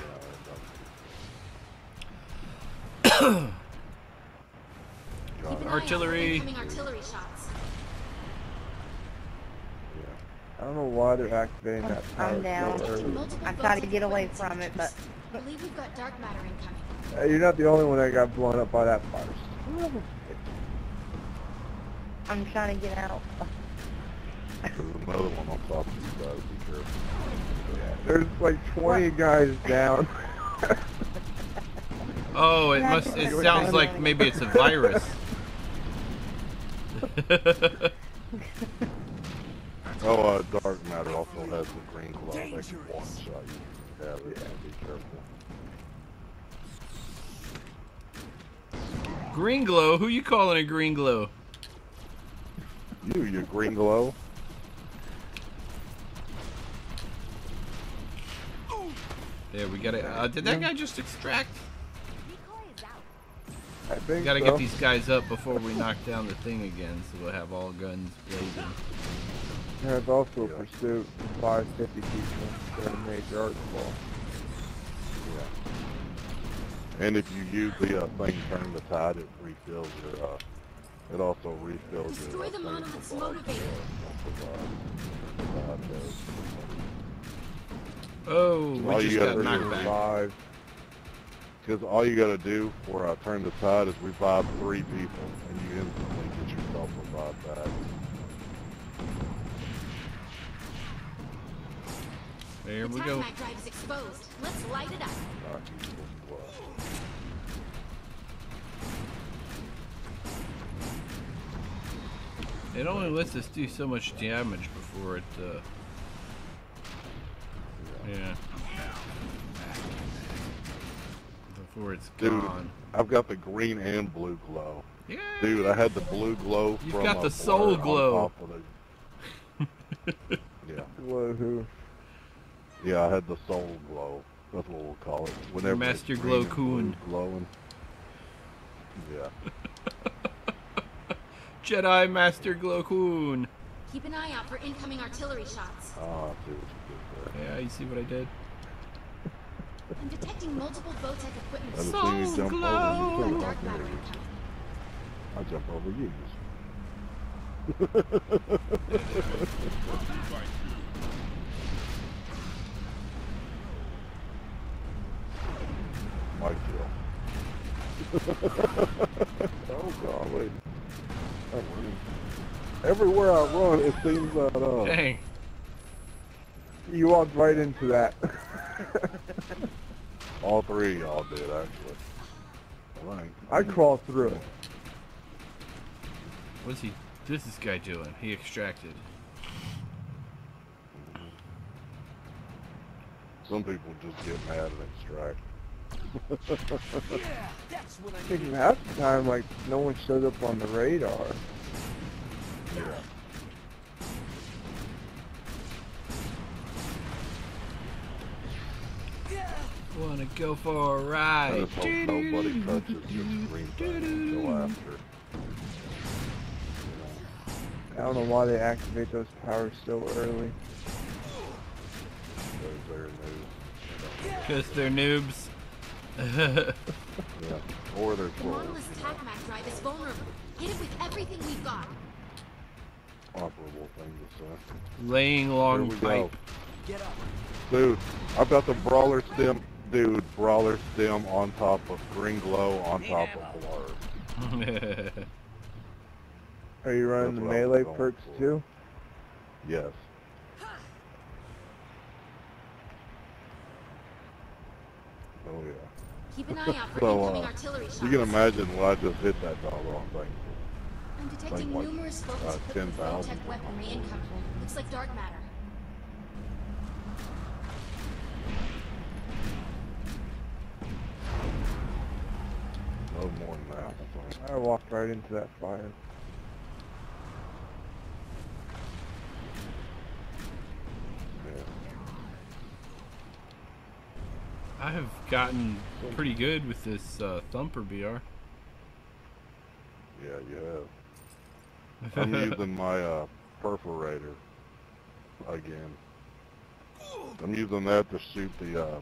out for Artillery. incoming artillery shots. I don't know why they're activating that power I'm down. so early. I tried to get away from it, but I believe we've got dark matter incoming. Hey, you're not the only one that got blown up by that fire. I'm trying to get out. There's another one on top of you guys, be careful. Yeah, there's like 20 guys down. Oh, it sounds like maybe it's a virus. Dark matter also has the green glow that can one-shot you. Yeah, be careful. Green glow? Who you calling a green glow? You green glow. There, we got it. Did that guy just extract? I think We gotta so. get these guys up before we knock down the thing again, so we'll have all guns blazing. There's also a pursuit of 550 people during a major art ball. Yeah. And if you use the thing turn the tide, it refills your, it also refills Destroy your the monolith's motivator. Oh, we All just you got gotta knocked do is back. revive. Because all you gotta do for turn the tide is revive 3 people, and you instantly get yourself revived back. There The we go. TACMAC drive is exposed. Let's light it up. It only lets us do so much damage before it, yeah. Before it's gone. Dude, I've got the green and blue glow. Yeah. Dude, I had the blue glow You've from got the a soul blur glow. on top of the... Yeah. Woohoo. Yeah, I had the soul glow. That's what we'll call it. Whenever Master it's Glow green and Coon. blue glowing. Yeah. Jedi Master Glow Coon. Keep an eye out for incoming artillery shots. Oh, I see what you did there. Yeah, you see what I did? I'm detecting multiple Votech equipment. I just Soul seen you jump glow. over you. Dark matter. I jump over you. My kill. Oh god, wait. Everywhere I run, it seems that Dang. You walked right into that. all three of y'all did actually. Right. I crawled through it. What's this guy doing? He extracted. Some people just get mad and extract. Yeah, that's what I I think need. half the time, like, no one shows up on the radar. Yeah. Wanna go for a ride? I just hope nobody touches this green thing until after. I don't know why they activate those powers so early. They're new. Because they're noobs. Yeah. Or they're The trolls. monolith's TACMAC drive is vulnerable. Hit it with everything we've got. Operable thing to say. Laying Here long we pipe. go. Get up. Dude, I've got the brawler stem. Dude, brawler stem on top of green glow on top of blur. Are you running That's the what I was melee going perks for. too? Yes. Oh yeah. Keep an eye out for So, incoming artillery shots. You can imagine what I just hit that doggone thing. I'm detecting like, numerous focus equipped with 10,000. Votech weaponry incoming. Looks like dark matter. No more than that. I walked right into that fire. Yeah. I have gotten pretty good with this Thumper BR. Yeah, you have. I'm using my perforator again. I'm using that to shoot the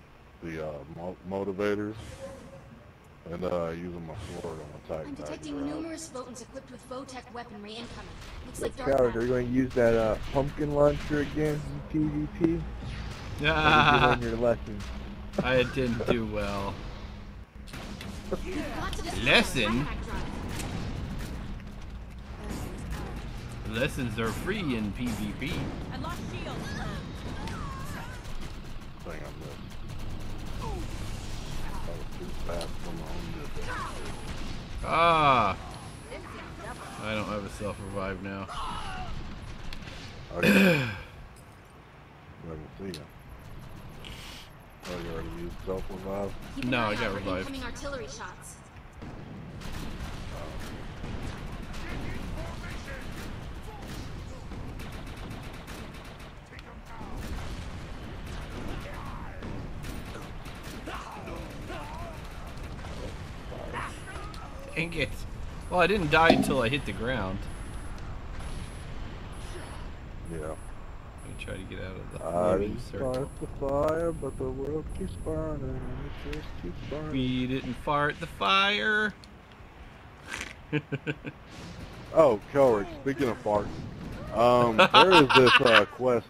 motivators, and using my sword on attack. I'm detecting numerous Votans equipped with Votech weaponry incoming. Looks like Let's dark go. Are matter. you going to use that pumpkin launcher again in PvP? Or did you learn your lesson? I didn't do well. We've got to destroy Lesson? our TACMAC drive. Lessons are free in PvP. I lost shield. Thing I missed. I was too fast for my own good. Ah! I don't have a self-revive now. Okay. Let me see ya. Oh, you already used self-revive? Keep an No, eye I out got for revived. incoming artillery shots. Dang it. Well, I didn't die until I hit the ground. Yeah. Let me try to get out of the I floating didn't circle. start the fire, but the world keeps burning. It just keeps burning. We didn't fart the fire. Oh, Kelrick, speaking of farting, there is this quest.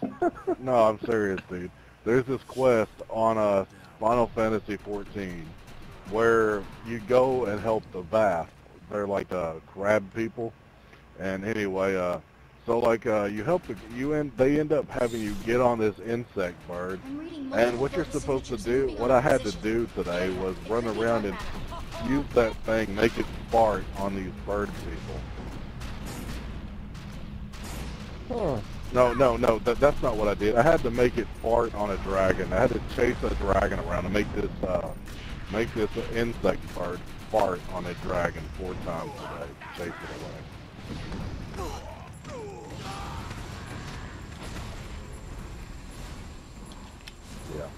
No, I'm serious, dude. There's this quest on Final Fantasy 14 where you go and help the Vath. They're like crab people, and anyway, so like you help they end up having you get on this insect bird, I'm reading and multiple what you're Votech supposed to signatures do, moving what on I had to position. do today Careful, was it run could be around dark and matter. use that thing, make it fart on these bird people. Huh. No. That's not what I did. I had to make it fart on a dragon. I had to chase a dragon around to make this insect fart on a dragon 4 times a day. Chase it away. Yeah.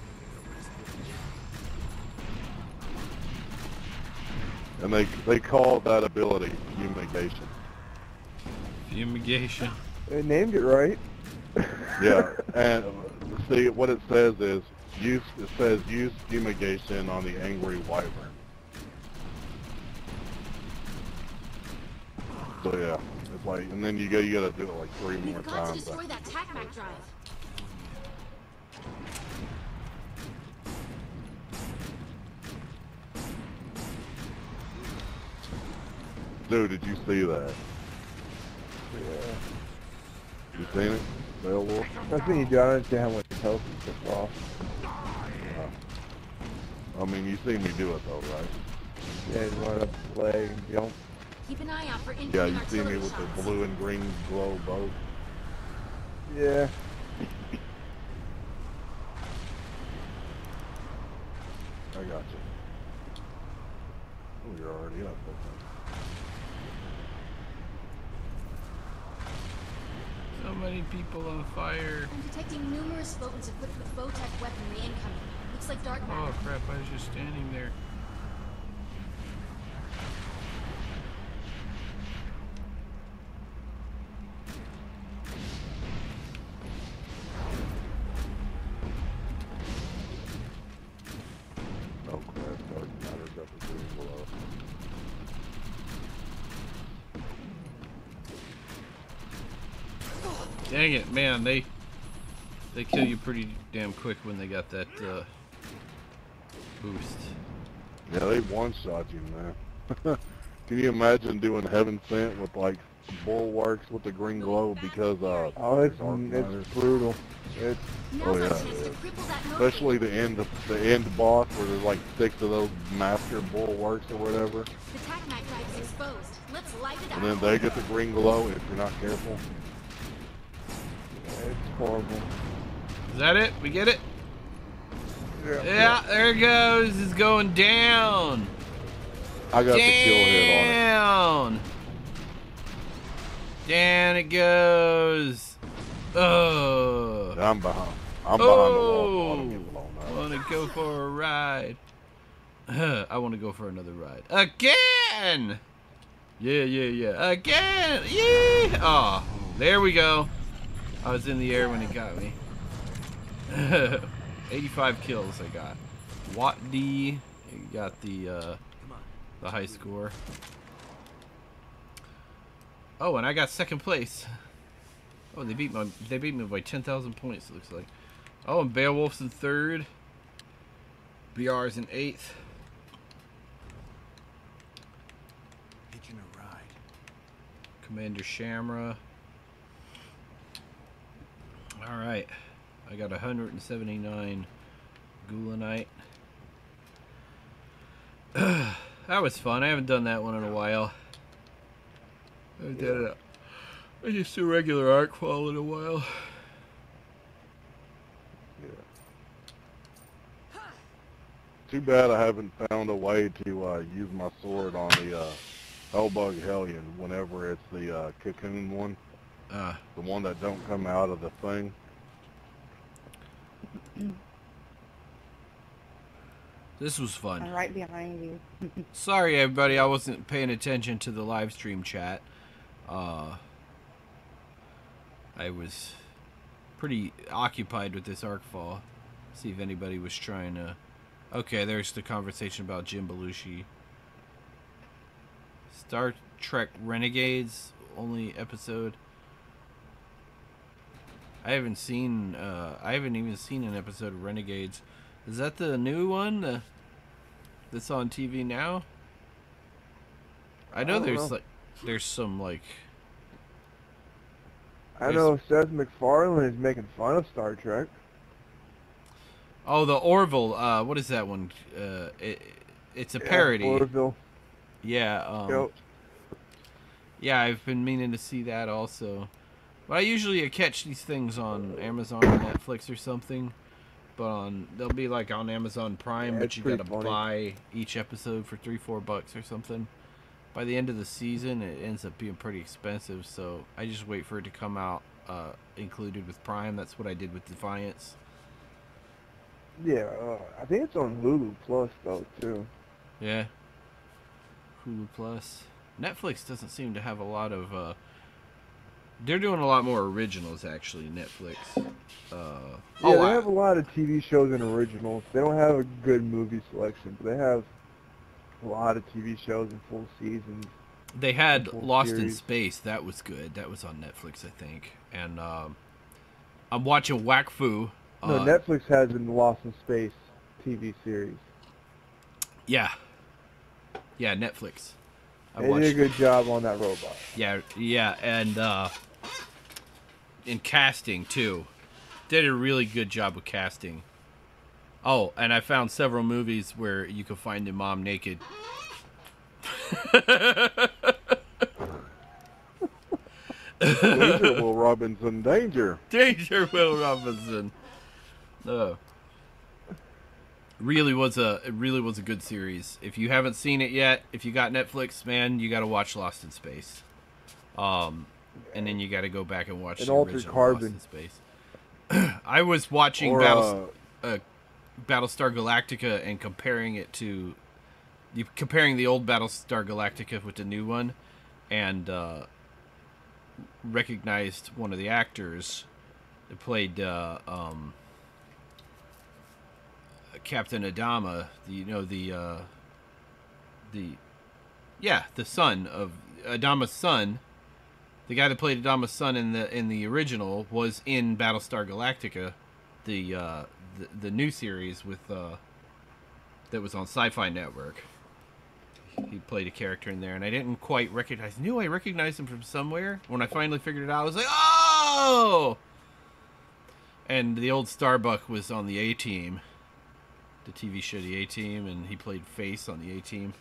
And they call that ability fumigation. Fumigation. They named it right. Yeah, and see what it says is use fumigation on the angry wyvern. So yeah, it's like, and then you gotta do it like 3 more We've got to times. destroy that TACMAC drive. Dude, did you see that? Yeah. You seen it, Beowulf? That's when you do. I don't understand how much health you took off. I mean, you seen me do it though, right? Yeah, you run up the leg and jump. Keep an eye out for Yeah, incoming you see me artillery with shots. the blue and green glow both. Yeah. I got you. Oh, you're already up. So many people on fire. I'm detecting numerous photons equipped with Votech weaponry incoming. Looks like dark matter. Oh crap, I was just standing there. Oh crap, dark matter's up to green below. Dang it, man, they kill you pretty damn quick when they got that boost. Yeah, they one-shot you, man. Can you imagine doing Heaven Sent with like bulwarks with the green glow because Oh, it's brutal. It's Oh yeah, especially the end boss where there's like 6 of those master bulwarks or whatever, The TACMAC drive is exposed. Let's light it and up. then they get the green glow if you're not careful. horrible. Is that it? We get it? Yeah, there it goes. It's going down. I got the kill hit on it. Down. Down it goes. Oh. I'm behind the wall. Oh. I want to go for a ride. I want to go for another ride. Again! Yeah. Again! Yeah! Oh, there we go. I was in the air when he got me. 85 kills I got. Watt D got the high score. Oh, and I got 2nd place. Oh, they beat me by 10,000 points. It looks like. Oh, and Beowulf's in 3rd. BR's in 8th. Hitching a ride. Commander Shamra. All right, I got 179 Gulanite. That was fun. I haven't done that one in a while. I just do regular Arcfall in a while. Yeah. Too bad I haven't found a way to use my sword on the Hellbug Hellion whenever it's the cocoon one. The one that don't come out of the thing. This was fun. I'm right behind you. Sorry, everybody, I wasn't paying attention to the live stream chat. I was pretty occupied with this Arcfall. See if anybody was trying to... Okay, there's the conversation about Jim Belushi. Star Trek Renegades, only episode. I haven't even seen an episode of Renegades. Is that the new one that's on TV now? I know there's some like. I know Seth MacFarlane is making fun of Star Trek. Oh, the Orville. What is that one? It's a parody. Orville. Yeah. Yep. Yeah, I've been meaning to see that also. But I usually catch these things on Amazon or Netflix or something. But they'll be like on Amazon Prime, Yeah, but it's you pretty gotta funny. buy each episode for $3-4 or something. By the end of the season, it ends up being pretty expensive, so I just wait for it to come out included with Prime. That's what I did with Defiance. Yeah, I think it's on Hulu Plus though too. Yeah. Hulu Plus. Netflix doesn't seem to have a lot of... they're doing a lot more originals, actually, Netflix. Yeah, they have a lot of TV shows and originals. They don't have a good movie selection, but they have a lot of TV shows and full seasons. They had full Lost in series. Space. That was good. That was on Netflix, I think. And I'm watching Whack Fu. No, Netflix has an Lost in Space TV series. Yeah. Yeah, Netflix. They did a good job on that robot. Yeah, and in casting, too. Did a really good job with casting. Oh, and I found several movies where you could find the mom naked. Danger, Will Robinson, danger. Danger, Will Robinson. Really was a good series. If you haven't seen it yet, if you got Netflix, man, you got to watch Lost in Space. And then you got to go back and watch the Altered original Carbon. Lost in Space. I was watching Battlestar Galactica and comparing it to comparing the old Battlestar Galactica with the new one, and recognized one of the actors that played Captain Adama, the son of Adama's son. The guy that played Adama's son in the original was in Battlestar Galactica, the new series with that was on Sci-Fi Network. He played a character in there, and I didn't quite recognize. Knew I recognized him from somewhere. When I finally figured it out, I was like, "Oh!" And the old Starbuck was on the A-Team, the TV show The A-Team, and he played Face on the A-Team.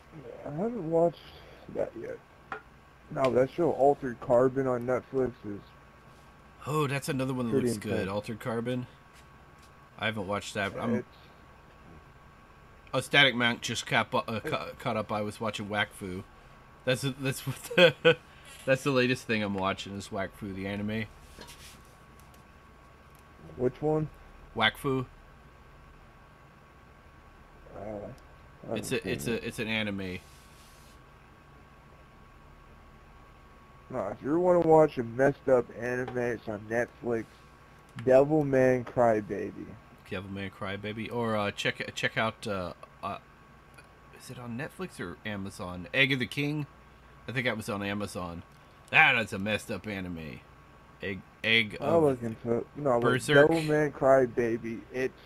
I haven't watched that yet. No, that show Altered Carbon on Netflix is... Oh, that's another one that looks intense. good. Altered Carbon. I haven't watched that. But It's- Static Mount just caught up. I was watching Whack Fu. That's what that's the latest thing I'm watching is Whack Fu, the anime. Which one? Whack Fu. I It's haven't seen it. an anime. No, if you want to watch a messed up anime, it's on Netflix. Devilman Crybaby. Devilman Crybaby, or check out. Is it on Netflix or Amazon? Egg of the King. I think that was on Amazon. That's a messed up anime. Egg I'll of look into it. No, but Berserk. Devilman Crybaby, it's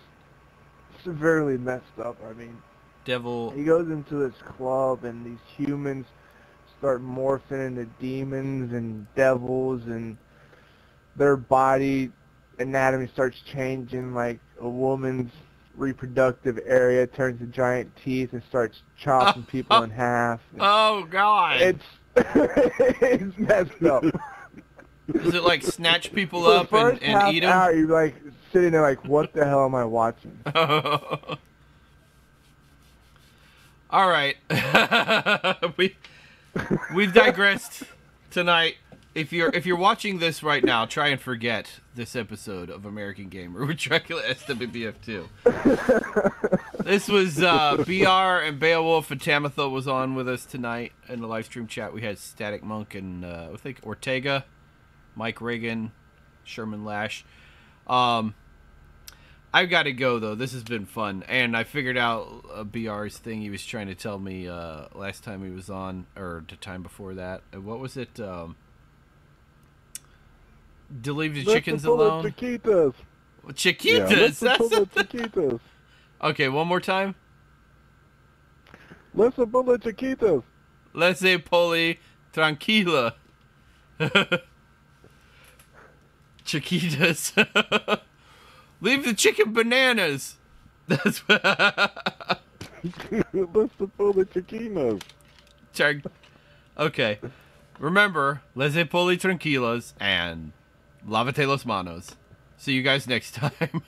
severely messed up. I mean, Devil. he goes into this club and these humans start morphing into demons and devils, and their body anatomy starts changing. Like a woman's reproductive area turns to giant teeth and starts chopping people in half. Oh God! It's it's messed up. Does it like snatch people For the up first and half eat them? hour, you're like sitting there like, what the hell am I watching? All right, we've digressed tonight. If you're watching this right now, try and forget this episode of American Gamer with DraculaSWBF2. This was BR and Beowulf, and Tamitha was on with us tonight in the live stream chat. We had Static Monk and I think Ortega, Mike Reagan, Sherman Lash. I've got to go though. This has been fun, and I figured out BR's thing he was trying to tell me last time he was on, or the time before that. What was it? To leave the chickens alone. Chiquitas. Chiquitas. Yeah, Chiquitas. Okay, one more time. Let's a bullet Chiquitas. Let's say poli tranquila. Chiquitas. Leave the chicken bananas. That's what. Let's a bullet Chiquinas. Okay. Remember, let's say poli tranquilas and Lavate los manos. See you guys next time.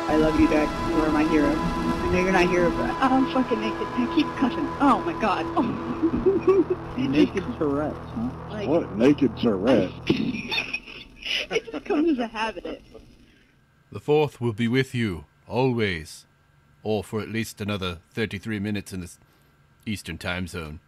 I love you, Jack. You are my hero. I know you're not hero, but I'm fucking naked. I keep cussing. Oh my god. Naked Tourette's, huh? Like, What? Naked Tourette? it just comes as a habit. The fourth will be with you, always. Or for at least another 33 minutes in the Eastern time zone.